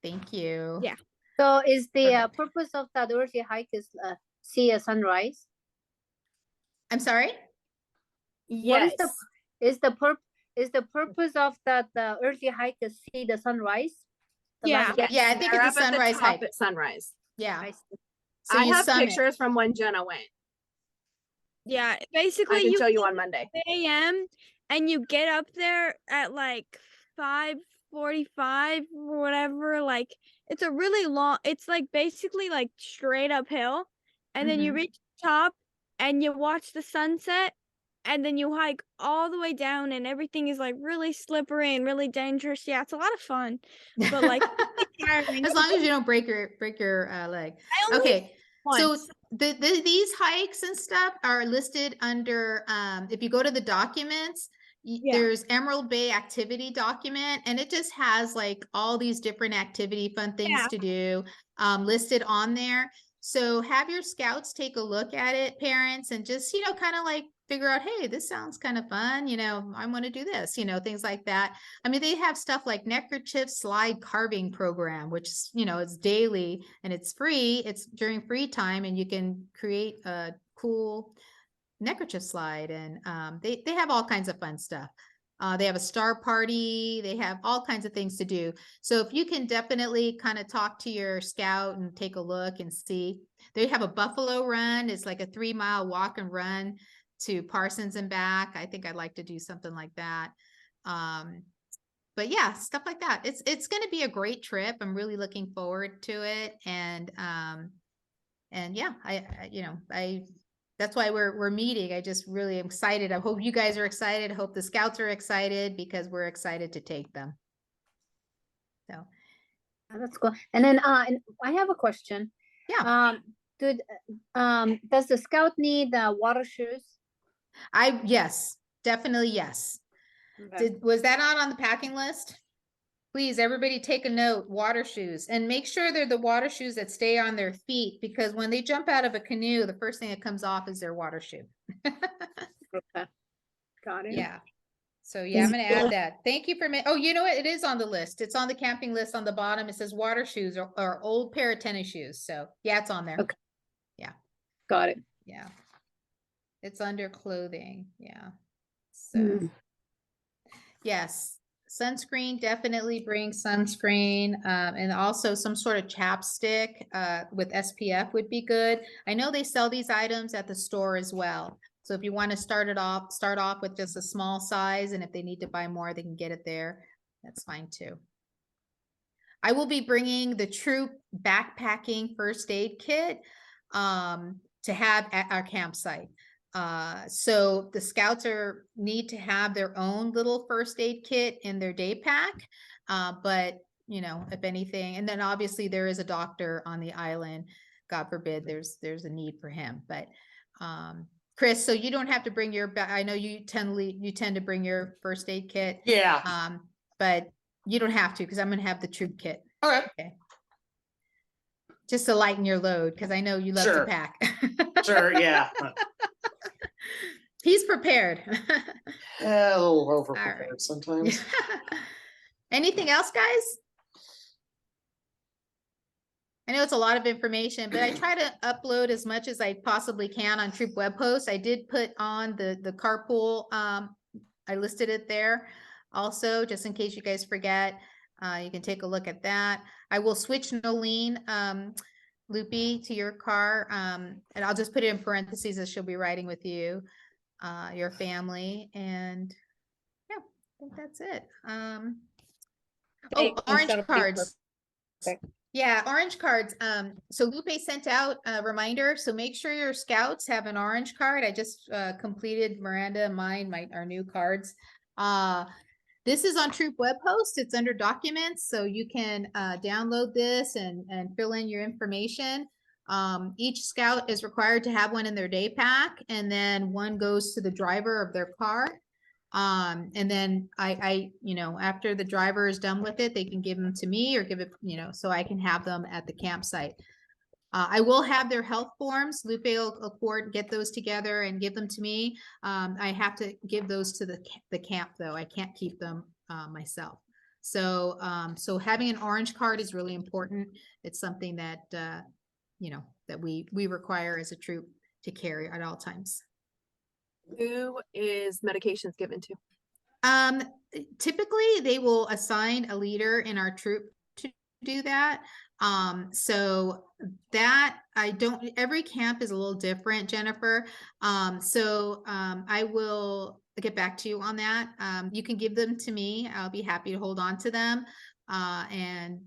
Speaker 1: Thank you.
Speaker 8: Yeah.
Speaker 3: So is the
Speaker 1: Perfect.
Speaker 3: purpose of that early hike is see a sunrise?
Speaker 1: I'm sorry?
Speaker 3: What is the purpose of that early hike is see the sunrise? The
Speaker 8: Yeah.
Speaker 3: last day?
Speaker 1: Yeah, I think
Speaker 7: They're
Speaker 1: it's a
Speaker 7: up at the
Speaker 1: sunrise
Speaker 7: top
Speaker 1: hike.
Speaker 7: at sunrise.
Speaker 1: Yeah.
Speaker 3: I see.
Speaker 1: So
Speaker 7: I
Speaker 1: you
Speaker 7: have
Speaker 1: summit.
Speaker 7: pictures from when Jenna went.
Speaker 8: Yeah,
Speaker 7: I
Speaker 8: basically
Speaker 7: can
Speaker 8: you
Speaker 7: show you on Monday.
Speaker 8: 6 a.m. and you get up there at like 5:45 or whatever. Like it's a really long. It's like basically like straight uphill, and then you
Speaker 1: Mhm.
Speaker 8: reach the top and you watch the sunset, and then you hike all the way down, and everything is like really slippery and really dangerous. Yeah, it's a lot of fun, but like tiring.
Speaker 1: As long as you don't break your leg.
Speaker 8: I only
Speaker 1: Okay. So
Speaker 8: once.
Speaker 1: these hikes and stuff are listed under if you go to the documents,
Speaker 8: Yeah.
Speaker 1: there's Emerald Bay activity document and it just has like all these different activity fun things
Speaker 8: Yeah.
Speaker 1: to do listed on there. So have your scouts take a look at it, parents, and just, kind of like figure out, hey, this sounds kind of fun, I want to do this, things like that. I mean, they have stuff like neckerchief slide carving program, which, it's daily and it's free. It's during free time and you can create a cool neckerchief slide and they have all kinds of fun stuff. They have a star party. They have all kinds of things to do. So if you can definitely kind of talk to your scout and take a look and see. They have a buffalo run. It's like a 3-mile walk and run to Parsons and back. I think I'd like to do something like that. But yeah, stuff like that. It's going to be a great trip. I'm really looking forward to it. And yeah, I that's why we're meeting. I just really am excited. I hope you guys are excited. I hope the scouts are excited because we're excited to take them. So
Speaker 3: That's cool. And then and I have a question.
Speaker 1: yeah,
Speaker 3: Does the scout need water shoes?
Speaker 1: yes, definitely yes.
Speaker 3: Okay.
Speaker 1: Was that not on the packing list? Please, everybody take a note, water shoes, and make sure they're the water shoes that stay on their feet because when they jump out of a canoe, the first thing that comes off is their water shoe.
Speaker 3: Okay. Got it.
Speaker 1: Yeah. So yeah, I'm going to add that. Thank you for oh, you know what? It is on the list. It's on the camping list on the bottom. It says water shoes or old pair of tennis shoes. So yeah, it's on there.
Speaker 3: Okay.
Speaker 1: Yeah.
Speaker 3: Got it.
Speaker 1: Yeah. It's under clothing. Yeah. So yes, sunscreen, definitely bring sunscreen. And also some sort of chapstick with SPF would be good. I know they sell these items at the store as well. So if you want to start off with just a small size, and if they need to buy more, they can get it there. That's fine too. I will be bringing the troop backpacking first aid kit to have at our campsite. So the scouts need to have their own little first aid kit in their day pack. But if anything, and then obviously there is a doctor on the island. God forbid there's a need for him. But Chris, so you don't have to bring your I know you tend to bring your first aid kit.
Speaker 2: Yeah.
Speaker 1: But you don't have to because I'm gonna have the troop kit.
Speaker 2: Okay.
Speaker 1: Just to lighten your load, because I know you love to
Speaker 2: Sure.
Speaker 1: pack.
Speaker 2: Sure. Yeah.
Speaker 1: He's prepared.
Speaker 2: A little over
Speaker 1: All right.
Speaker 2: prepared sometimes.
Speaker 1: Anything else, guys? I know it's a lot of information, but I try to upload as much as I possibly can on Troop web posts. I did put on the carpool. I listed it there also, just in case you guys forget. You can take a look at that. I will switch Nolene, Loopy, to your car, and I'll just put it in parentheses as she'll be riding with you, your family, and yeah, I think that's it. Oh,
Speaker 6: Thanks,
Speaker 1: orange
Speaker 6: that'll be
Speaker 1: cards.
Speaker 6: perfect.
Speaker 1: Yeah, orange cards. So Lupe sent out a reminder, so make sure your scouts have an orange card. I just completed Miranda and mine, our new cards. This is on Troop web post. It's under documents, so you can download this and fill in your information. Each scout is required to have one in their day pack, and then one goes to the driver of their car. And then I, after the driver is done with it, they can give them to me or give it, so I can have them at the campsite. I will have their health forms. Lupe will get those together and give them to me. I have to give those to the camp though. I can't keep them myself. So, so having an orange card is really important. It's something that, that we require as a troop to carry at all times.
Speaker 7: Who is medications given to?
Speaker 1: Typically they will assign a leader in our troop to do that. So that every camp is a little different, Jennifer. I will get back to you on that. You can give them to me. I'll be happy to hold on to them. And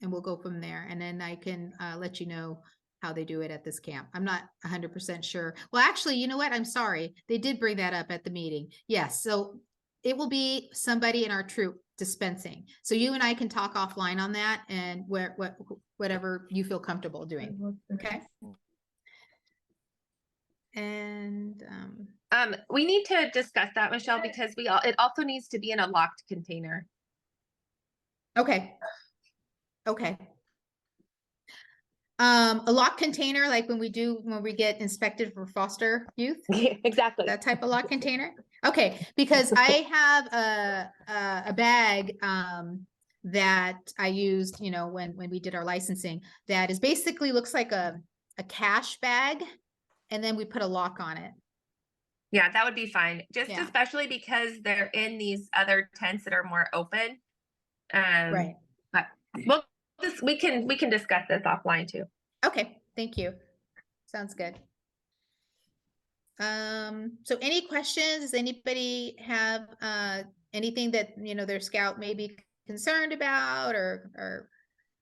Speaker 1: we'll go from there. And then I can let you know how they do it at this camp. I'm not 100% sure. Well, actually, you know what? I'm sorry. They did bring that up at the meeting. Yes. So it will be somebody in our troop dispensing. So you and I can talk offline on that and whatever you feel comfortable doing. Okay. And
Speaker 6: we need to discuss that, Michelle, because it also needs to be in a locked container.
Speaker 1: Okay. Okay. A locked container, like when we get inspected for foster youth.
Speaker 6: Exactly.
Speaker 1: That type of locked container. Okay, because I have a bag that I used, when we did our licensing, that is basically looks like a cash bag, and then we put a lock on it.
Speaker 6: Yeah, that would be fine. Just
Speaker 1: Yeah.
Speaker 6: especially because they're in these other tents that are more open.
Speaker 1: Right.
Speaker 6: But we can discuss this offline too.
Speaker 1: Okay, thank you. Sounds good. So any questions? Does anybody have anything that their scout may be concerned about, or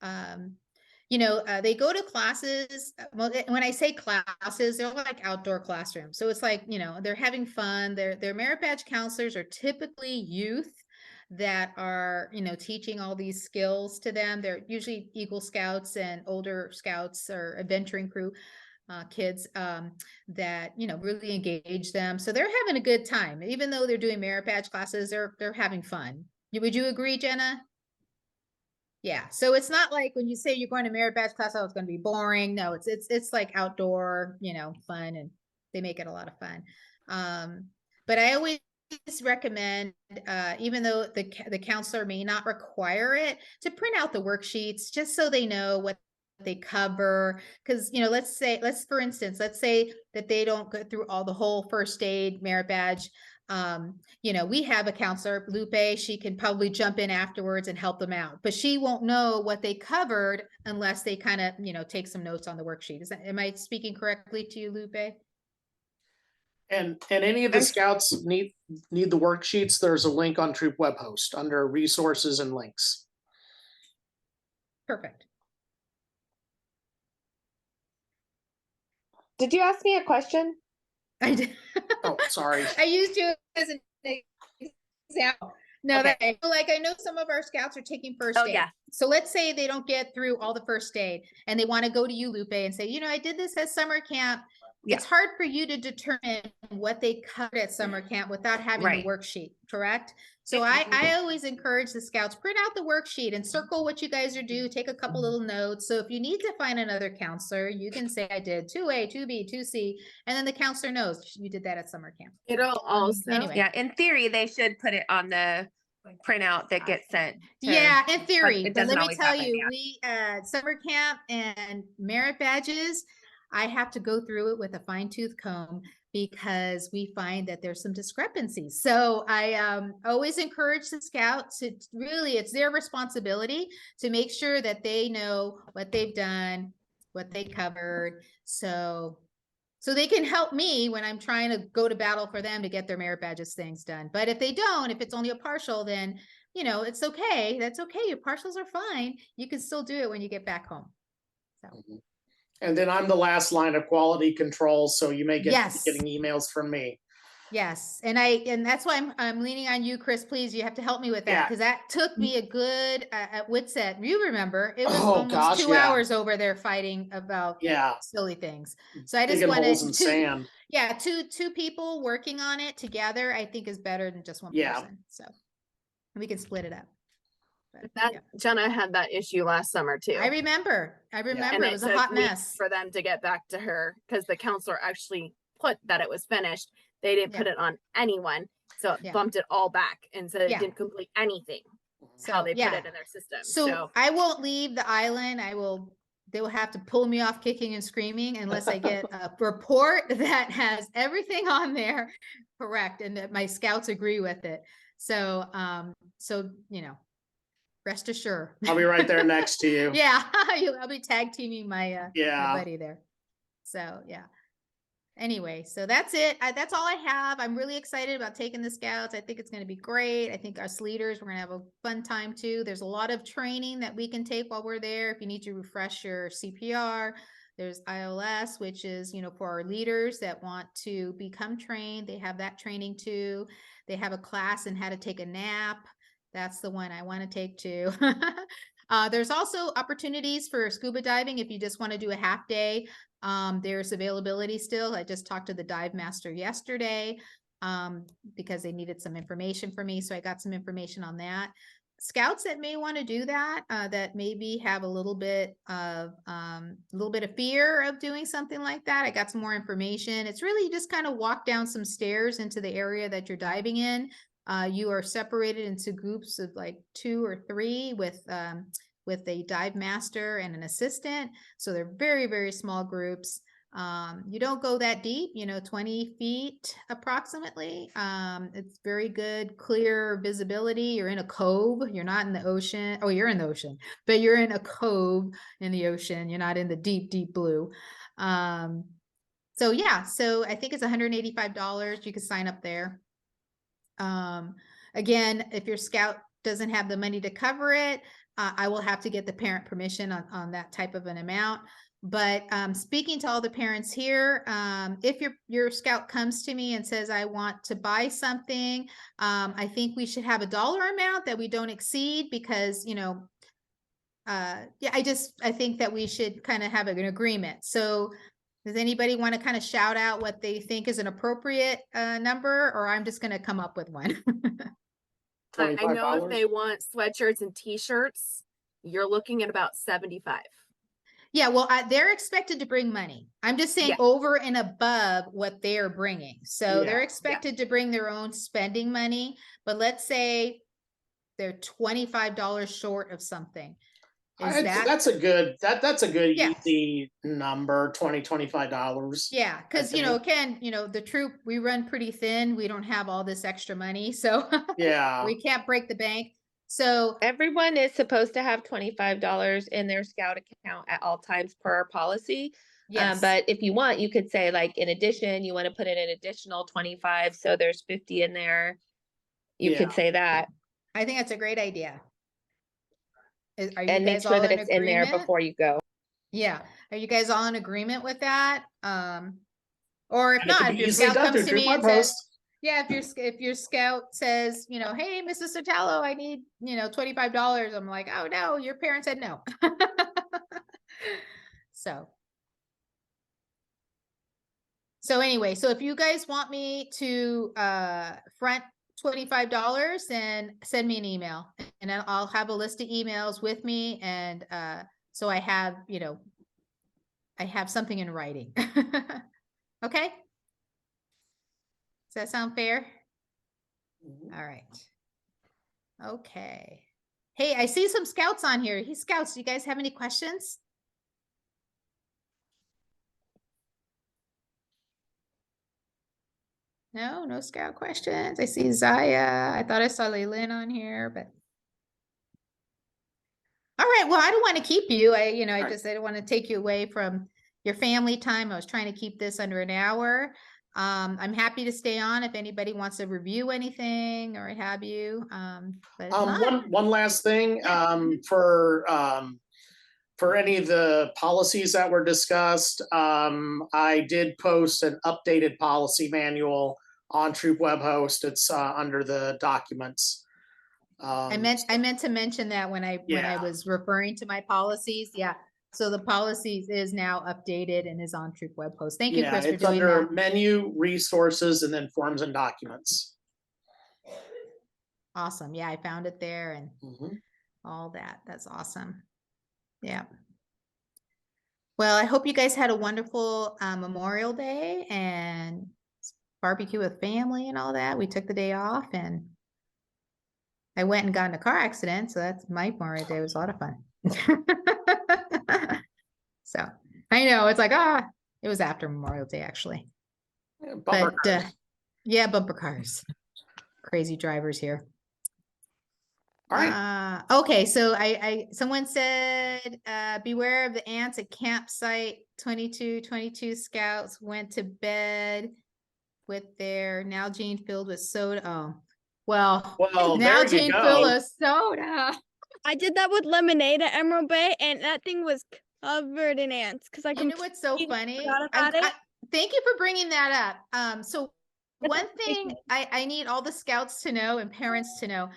Speaker 1: they go to classes. Well, when I say classes, they're like outdoor classrooms. So it's like, they're having fun. Their merit badge counselors are typically youth that are, teaching all these skills to them. They're usually Eagle Scouts and older scouts or adventuring crew kids that, really engage them. So they're having a good time. Even though they're doing merit badge classes, they're having fun. Would you agree, Jenna? Yeah. So it's not like when you say you're going to merit badge class, oh, it's going to be boring. No, it's like outdoor, fun, and they make it a lot of fun. But I always recommend, even though the counselor may not require it, to print out the worksheets just so they know what they cover. Because let's say that they don't go through the whole first aid merit badge. We have a counselor, Lupe. She can probably jump in afterwards and help them out, but she won't know what they covered unless they kind of take some notes on the worksheet. Am I speaking correctly to you, Lupe?
Speaker 2: And any of the scouts need the worksheets, there's a link on Troop web host under resources and links.
Speaker 1: Perfect.
Speaker 6: Did you ask me a question?
Speaker 1: I did.
Speaker 2: Oh, sorry.
Speaker 1: I used you as an example. No,
Speaker 6: Okay.
Speaker 1: I know some of our scouts are taking first aid.
Speaker 6: Yeah.
Speaker 1: So let's say they don't get through all the first aid and they want to go to you, Lupe, and say, I did this at summer camp. it's hard for you to determine what they covered at summer camp without having
Speaker 6: Right.
Speaker 1: the worksheet, correct? So I always encourage the scouts, print out the worksheet and circle what you guys are due, take a couple little notes. So if you need to find another counselor, you can say I did 2A, 2B, 2C, and then the counselor knows you did that at summer camp.
Speaker 7: It'll also
Speaker 1: Anyway.
Speaker 6: Yeah, in theory, they should put it on the printout that gets sent. to-
Speaker 1: Yeah, in theory,
Speaker 6: it
Speaker 1: but
Speaker 6: doesn't
Speaker 1: let me
Speaker 6: always
Speaker 1: tell
Speaker 6: happen,
Speaker 1: you,
Speaker 6: yeah.
Speaker 1: we summer camp and merit badges, I have to go through it with a fine tooth comb because we find that there's some discrepancies. So I always encourage the scouts to really, it's their responsibility to make sure that they know what they've done, what they covered. So they can help me when I'm trying to go to battle for them to get their merit badges things done. But if they don't, if it's only a partial, then, you know, it's okay. That's okay. Your partials are fine. You can still do it when you get back home. So,
Speaker 2: And then I'm the last line of quality control, so you may get
Speaker 1: Yes.
Speaker 2: getting emails from me.
Speaker 1: yes. And that's why I'm leaning on you, Chris, please. You have to help me with that.
Speaker 2: Yeah.
Speaker 1: Cause that took me a good, at Witset. You remember, it was
Speaker 2: Oh,
Speaker 1: almost
Speaker 2: gosh,
Speaker 1: 2
Speaker 2: yeah.
Speaker 1: hours over there fighting about
Speaker 2: Yeah,
Speaker 1: silly things. So I just
Speaker 2: digging
Speaker 1: wanted
Speaker 2: holes in
Speaker 1: to,
Speaker 2: sand.
Speaker 1: yeah, two people working on it together, I think is better than just one
Speaker 2: Yeah.
Speaker 1: person. So we can split it up. But,
Speaker 7: that
Speaker 1: yeah.
Speaker 7: Jenna had that issue last summer too.
Speaker 1: I remember
Speaker 7: And
Speaker 1: it was a
Speaker 7: took
Speaker 1: hot
Speaker 7: weeks
Speaker 1: mess.
Speaker 7: for them to get back to her because the counselor actually put that it was finished. They didn't put
Speaker 1: Yeah.
Speaker 7: it on anyone, so it
Speaker 1: Yeah.
Speaker 7: bumped it all back and said it
Speaker 1: Yeah.
Speaker 7: didn't complete anything.
Speaker 1: So
Speaker 7: How they
Speaker 1: yeah.
Speaker 7: put it in their system.
Speaker 1: So I won't leave the island. They will have to pull me off kicking and screaming unless I get a report that has everything on there correct and that my scouts agree with it. So, you know, rest assured.
Speaker 2: I'll be right there next to you.
Speaker 1: Yeah, I'll be tag teaming my
Speaker 2: Yeah.
Speaker 1: buddy there. So yeah. Anyway, so that's it. That's all I have. I'm really excited about taking the scouts. I think it's going to be great. I think us leaders, we're going to have a fun time too. There's a lot of training that we can take while we're there. If you need to refresh your CPR, there's ILS, which is, you know, for our leaders that want to become trained. They have that training too. They have a class in how to take a nap. That's the one I want to take too. There's also opportunities for scuba diving if you just want to do a half day. There's availability still. I just talked to the dive master yesterday because they needed some information for me. So I got some information on that. Scouts that may want to do that, that maybe have a little bit of fear of doing something like that. I got some more information. It's really you just kind of walk down some stairs into the area that you're diving in. You are separated into groups of like 2 or 3 with a dive master and an assistant. So they're very, very small groups. You don't go that deep, you know, 20 feet approximately. It's very good, clear visibility. You're in a cove. You're not in the ocean. Oh, you're in the ocean, but you're in a cove in the ocean. You're not in the deep, deep blue. So yeah, so I think it's $185. You can sign up there. Again, if your scout doesn't have the money to cover it, I will have to get the parent permission on that type of an amount. But speaking to all the parents here, if your scout comes to me and says, I want to buy something, I think we should have a dollar amount that we don't exceed because, you know, yeah, I think that we should kind of have an agreement. So does anybody want to kind of shout out what they think is an appropriate number, or I'm just going to come up with one?
Speaker 7: I know if
Speaker 2: $25?
Speaker 7: they want sweatshirts and t-shirts, you're looking at about 75.
Speaker 1: Yeah, well, they're expected to bring money. I'm just saying
Speaker 7: Yeah.
Speaker 1: over and above what they're bringing. So they're
Speaker 2: Yeah.
Speaker 1: expected to bring their own spending money, but let's say they're $25 short of something. Is that
Speaker 2: That's a good
Speaker 1: Yeah.
Speaker 2: easy number, $25.
Speaker 1: Yeah, because you know, again, you know, the troop, we run pretty thin. We don't have all this extra money, so
Speaker 2: Yeah.
Speaker 1: we can't break the bank. So
Speaker 6: Everyone is supposed to have $25 in their scout account at all times per our policy.
Speaker 1: yes,
Speaker 6: But if you want, you could say like, in addition, you want to put in an additional 25. So there's 50 in there. You could
Speaker 2: Yeah.
Speaker 6: say that
Speaker 1: I think that's a great idea. Are you
Speaker 6: and make
Speaker 1: guys
Speaker 6: sure
Speaker 1: all
Speaker 6: that
Speaker 1: in
Speaker 6: it's in there
Speaker 1: agreement?
Speaker 6: before you go.
Speaker 1: Yeah, are you guys all in agreement with that? Or if
Speaker 2: And it can
Speaker 1: not, if
Speaker 2: be
Speaker 1: your
Speaker 2: easily
Speaker 1: scout
Speaker 2: done
Speaker 1: comes
Speaker 2: through
Speaker 1: to me
Speaker 2: Troop My
Speaker 1: and says,
Speaker 2: Post.
Speaker 1: yeah, if your scout says, you know, hey, Mrs. Sotelo, I need, you know, $25. I'm like, oh no, your parents said no. So. So anyway, so if you guys want me to front $25, then send me an email, and I'll have a list of emails with me, and so I have, you know, I have something in writing. Okay? Does that sound fair? All right. Okay. Hey, I see some scouts on here. Hey, scouts, do you guys have any questions? No, no scout questions. I see Zaya. I thought I saw Leylin on here, but. All right. Well, I don't want to keep you. I don't want to take you away from your family time. I was trying to keep this under an hour. I'm happy to stay on if anybody wants to review anything or what have you. But if not,
Speaker 2: One last thing, for any of the policies that were discussed, I did post an updated policy manual on Troop Web Host. It's under the documents.
Speaker 1: I meant to mention that when I was referring to my policies. Yeah. So the policies is now updated and is on Troop Web Host. Thank you, Chris, for
Speaker 2: it's
Speaker 1: doing
Speaker 2: under
Speaker 1: that.
Speaker 2: menu, resources, and then forms and documents.
Speaker 1: Awesome. Yeah, I found it there and all that. That's awesome. Yeah. Well, I hope you guys had a wonderful Memorial Day and barbecue with family and all that. We took the day off and I went and got in a car accident. So that's my Memorial Day. It was a lot of fun. So I know it's like, it was after Memorial Day actually.
Speaker 2: Yeah, bumper cars.
Speaker 1: Yeah, bumper cars. Crazy drivers here.
Speaker 2: All right.
Speaker 1: Okay, so someone said, beware of the ants at campsite. 22 scouts went to bed with their Nalgene filled with soda. Oh, well,
Speaker 2: there you
Speaker 1: Nalgene
Speaker 2: go.
Speaker 1: filled with soda.
Speaker 8: I did that with lemonade at Emerald Bay, and that thing was covered in ants. Because
Speaker 1: You know what's so funny?
Speaker 8: forgot about it.
Speaker 1: Thank you for bringing that up. So one thing I need all the scouts to know and parents to know,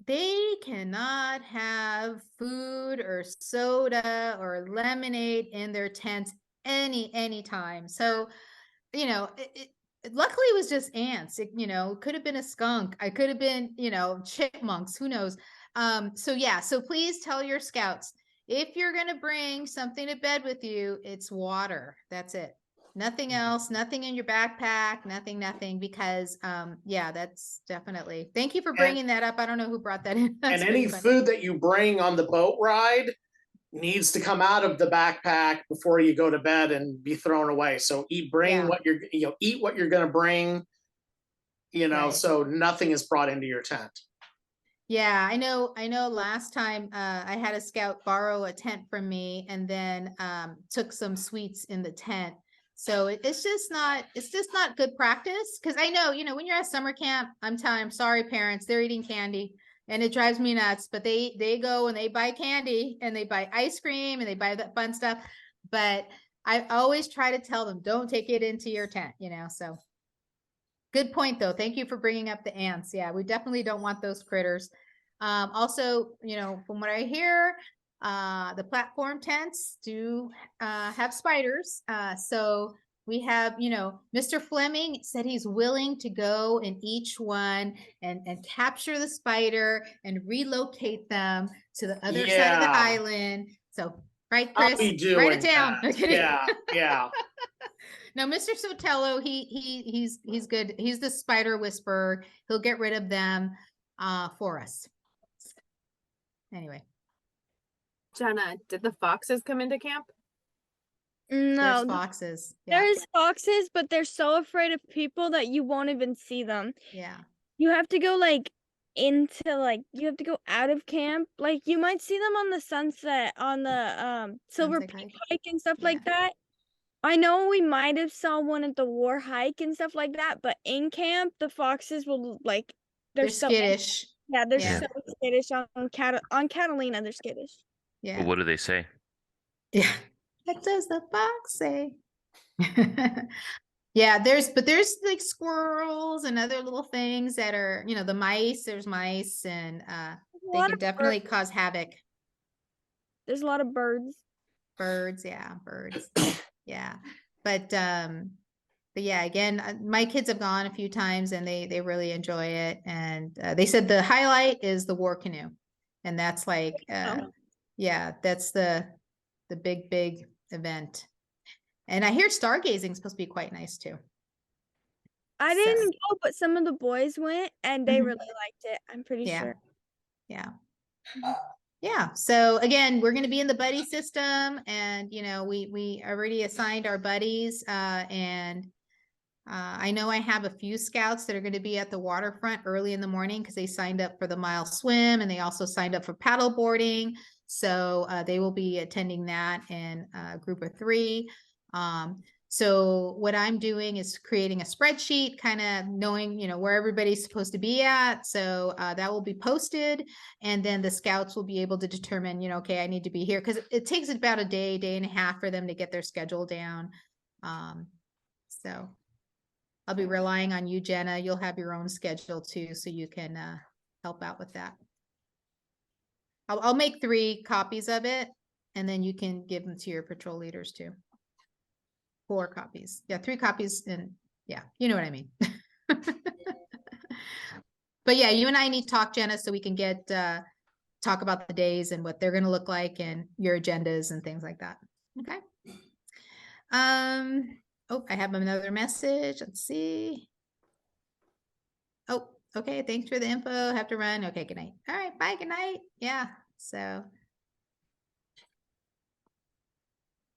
Speaker 1: they cannot have food or soda or lemonade in their tents any time. So, you know, luckily it was just ants. It, could have been a skunk. I could have been, chipmunks. Who knows? So yeah. So please tell your scouts, if you're gonna bring something to bed with you, it's water. That's it. Nothing else, nothing in your backpack, nothing, because, yeah, that's definitely, thank you for bringing that up. I don't know who brought that in. That's
Speaker 2: and any
Speaker 1: funny.
Speaker 2: food that you bring on the boat ride needs to come out of the backpack before you go to bed and be thrown away. So what you're, eat what you're going to bring,
Speaker 1: Right.
Speaker 2: so nothing is brought into your tent.
Speaker 1: Yeah, I know last time, I had a scout borrow a tent from me and then, took some sweets in the tent. So it's just not good practice. Cause I know, when you're at summer camp, I'm sorry, parents, they're eating candy and it drives me nuts, but they go and they buy candy and they buy ice cream and they buy that fun stuff. But I always try to tell them, don't take it into your tent, so. Good point though. Thank you for bringing up the ants. Yeah, we definitely don't want those critters. Also, from what I hear, the platform tents do have spiders. So we have, Mr. Fleming said he's willing to go in each one and capture the spider and relocate them to the other side of the island. So, right, Chris?
Speaker 2: I'll be doing
Speaker 1: Write it down.
Speaker 2: that. Yeah.
Speaker 1: No, Mr. Sotelo, he's good. He's the spider whisperer. He'll get rid of them for us. Anyway.
Speaker 7: Jenna, did the foxes come into camp?
Speaker 8: No,
Speaker 1: There's foxes. Yeah.
Speaker 8: there's foxes, but they're so afraid of people that you won't even see them.
Speaker 1: Yeah.
Speaker 8: You have to go you have to go out of camp. Like you might see them on the sunset, on the Silver
Speaker 1: Sunset
Speaker 8: Peak
Speaker 1: hike.
Speaker 8: hike and stuff like that. I know we might have saw one at the war hike and stuff like that, but in camp the foxes will
Speaker 1: They're skittish.
Speaker 8: Yeah, they're
Speaker 1: Yeah.
Speaker 8: so skittish on Catalina. They're skittish.
Speaker 1: Yeah.
Speaker 9: What do they say?
Speaker 1: Yeah. What does the fox say? Yeah, there's like squirrels and other little things that are, the mice, there's mice and they can definitely cause havoc.
Speaker 8: There's a lot of birds.
Speaker 1: Birds, yeah, birds. Yeah. But yeah, again, my kids have gone a few times and they really enjoy it. And they said the highlight is the war canoe. And that's like, yeah, that's the big event. And I hear stargazing is supposed to be quite nice too.
Speaker 8: I
Speaker 1: So-
Speaker 8: didn't go, but some of the boys went and they
Speaker 1: Mhm.
Speaker 8: really liked it. I'm pretty
Speaker 1: Yeah.
Speaker 8: sure.
Speaker 1: Yeah. Yeah. So again, we're going to be in the buddy system, and you know, we already assigned our buddies, and I know I have a few scouts that are going to be at the waterfront early in the morning because they signed up for the mile swim, and they also signed up for paddle boarding. So they will be attending that in a group of 3. So what I'm doing is creating a spreadsheet, kind of knowing, you know, where everybody's supposed to be at. So that will be posted, and then the scouts will be able to determine, you know, okay, I need to be here, because it takes about a day and a half for them to get their schedule down. So I'll be relying on you, Jenna. You'll have your own schedule too, so you can help out with that. I'll make 3 copies of it, and then you can give them to your patrol leaders too. 4 copies. Yeah, 3 copies, and yeah, you know what I mean. But yeah, you and I need to talk, Jenna, so we can get talk about the days and what they're going to look like and your agendas and things like that. Okay. Oh, I have another message. Let's see. Oh, okay. Thanks for the info. Have to run. Okay, good night. All right, bye. Good night. Yeah. So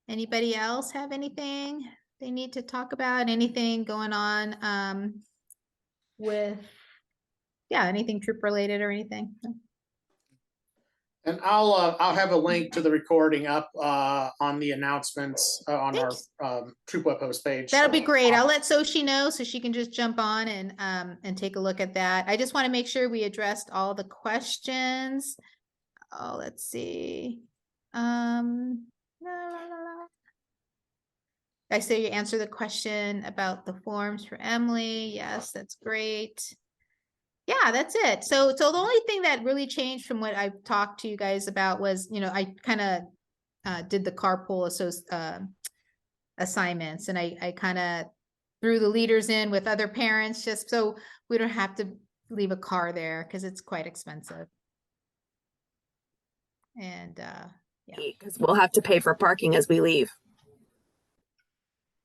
Speaker 1: anybody else have anything they need to talk about? Anything going on with, yeah, anything troop related or anything? No?
Speaker 2: And I'll have a link to the recording up on the announcements on
Speaker 1: Thanks.
Speaker 2: our Troop Web Host page.
Speaker 1: That'll be great. I'll let Soshi know so she can just jump on and take a look at that. I just want to make sure we addressed all the questions. Oh, let's see. La, la, la, la. I say you answer the question about the forms for Emily. Yes, that's great. Yeah, that's it. So the only thing that really changed from what I've talked to you guys about was, you know, I kind of did the carpool assignments, and I kind of threw the leaders in with other parents just so we don't have to leave a car there because it's quite expensive. And yeah,
Speaker 7: Because we'll have to pay for parking as we leave.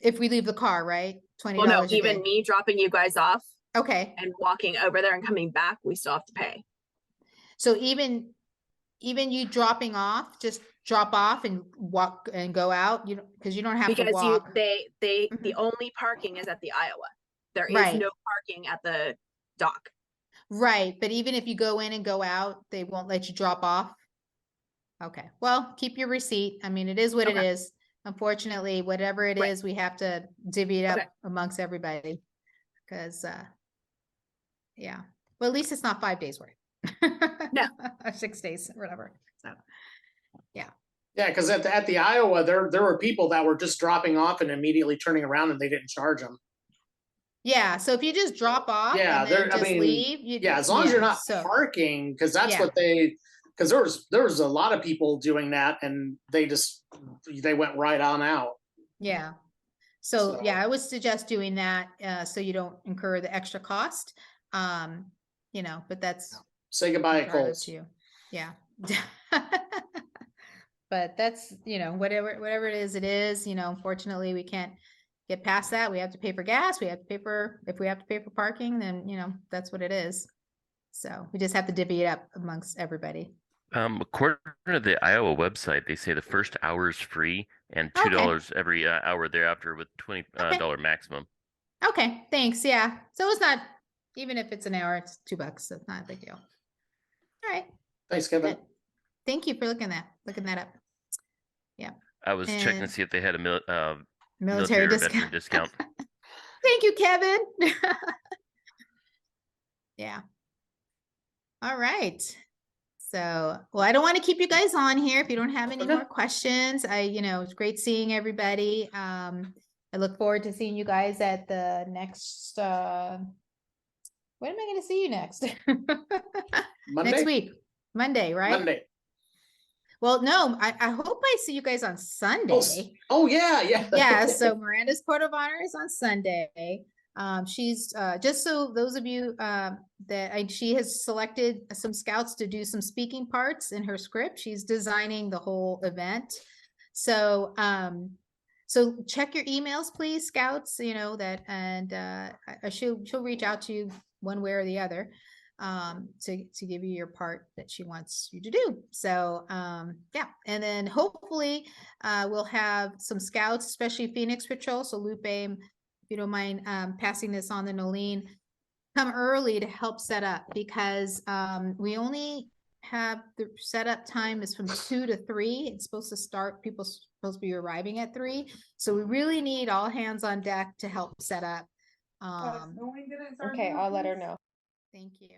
Speaker 1: if we leave the car, right? $20
Speaker 7: Well, no,
Speaker 1: a day.
Speaker 7: even me dropping you guys off
Speaker 1: Okay.
Speaker 7: and walking over there and coming back, we still have to pay.
Speaker 1: So even you dropping off, just drop off and walk and go out, you know, because you don't have to
Speaker 7: Because
Speaker 1: walk.
Speaker 7: the
Speaker 1: Mhm.
Speaker 7: only parking is at the Iowa. There is
Speaker 1: Right.
Speaker 7: no parking at the dock.
Speaker 1: Right. But even if you go in and go out, they won't let you drop off. Okay. Well, keep your receipt. I mean, it is what it
Speaker 7: Okay.
Speaker 1: is. Unfortunately, whatever it
Speaker 7: Right.
Speaker 1: is, we have to divvy it up
Speaker 7: Okay.
Speaker 1: amongst everybody. Because yeah. Well, at least it's not 5 days worth.
Speaker 7: No.
Speaker 1: Or 6 days, whatever. So yeah.
Speaker 2: Yeah, because at the Iowa, there were people that were just dropping off and immediately turning around, and they didn't charge them.
Speaker 1: Yeah. So if you just drop off
Speaker 2: Yeah,
Speaker 1: and then
Speaker 2: I
Speaker 1: just
Speaker 2: mean,
Speaker 1: leave, you
Speaker 2: yeah, as long as you're not
Speaker 1: so
Speaker 2: parking, because that's
Speaker 1: Yeah.
Speaker 2: what because there was a lot of people doing that, and they went right on out.
Speaker 1: yeah. So
Speaker 2: So-
Speaker 1: yeah, I would suggest doing that so you don't incur the extra cost. You know, but that's
Speaker 2: Say goodbye,
Speaker 1: entirely up
Speaker 2: Colts.
Speaker 1: to you. Yeah. But that's, you know, whatever it is, you know, unfortunately we can't get past that. We have to pay for gas, we have to pay for, if we have to pay for parking, then, you know, that's what it is. So we just have to divvy it up amongst everybody.
Speaker 9: According to the Iowa website, they say the first hour is free and $2 every hour thereafter with $20 dollar maximum.
Speaker 1: Okay, thanks. Yeah. So it's not, even if it's an hour, it's $2. So it's not a big deal. All right.
Speaker 2: Thanks, Kevin.
Speaker 1: Good. Thank you for looking that up. Yeah.
Speaker 9: I was checking to
Speaker 1: And-
Speaker 9: see if they had a
Speaker 1: Military
Speaker 9: military or
Speaker 1: discount.
Speaker 9: veteran discount.
Speaker 1: Thank you, Kevin. Yeah. All right. So, well, I don't want to keep you guys on here if you don't have any
Speaker 2: Okay.
Speaker 1: more questions. You know, it's great seeing everybody. I look forward to seeing you guys at the next, when am I going to see you next?
Speaker 2: Monday?
Speaker 1: Next week, Monday, right?
Speaker 2: Monday.
Speaker 1: Well, no, I hope I see you guys on Sunday.
Speaker 2: Oh yeah, yeah.
Speaker 1: Yeah, so Miranda's Court of Honor is on Sunday. She's just so those of you she has selected some scouts to do some speaking parts in her script. She's designing the whole event. So so check your emails, please, scouts, you know that, and she'll reach out to you one way or the other to give you your part that she wants you to do. So yeah, and then hopefully we'll have some scouts, especially Phoenix Patrol. So Lupe, if you don't mind passing this on to Nolene, come early to help set up, because we only have the setup time is from 2 to 3. It's supposed to start, people supposed to be arriving at 3. So we really need all hands on deck to help set up.
Speaker 6: Okay, I'll let her know.
Speaker 1: Thank you.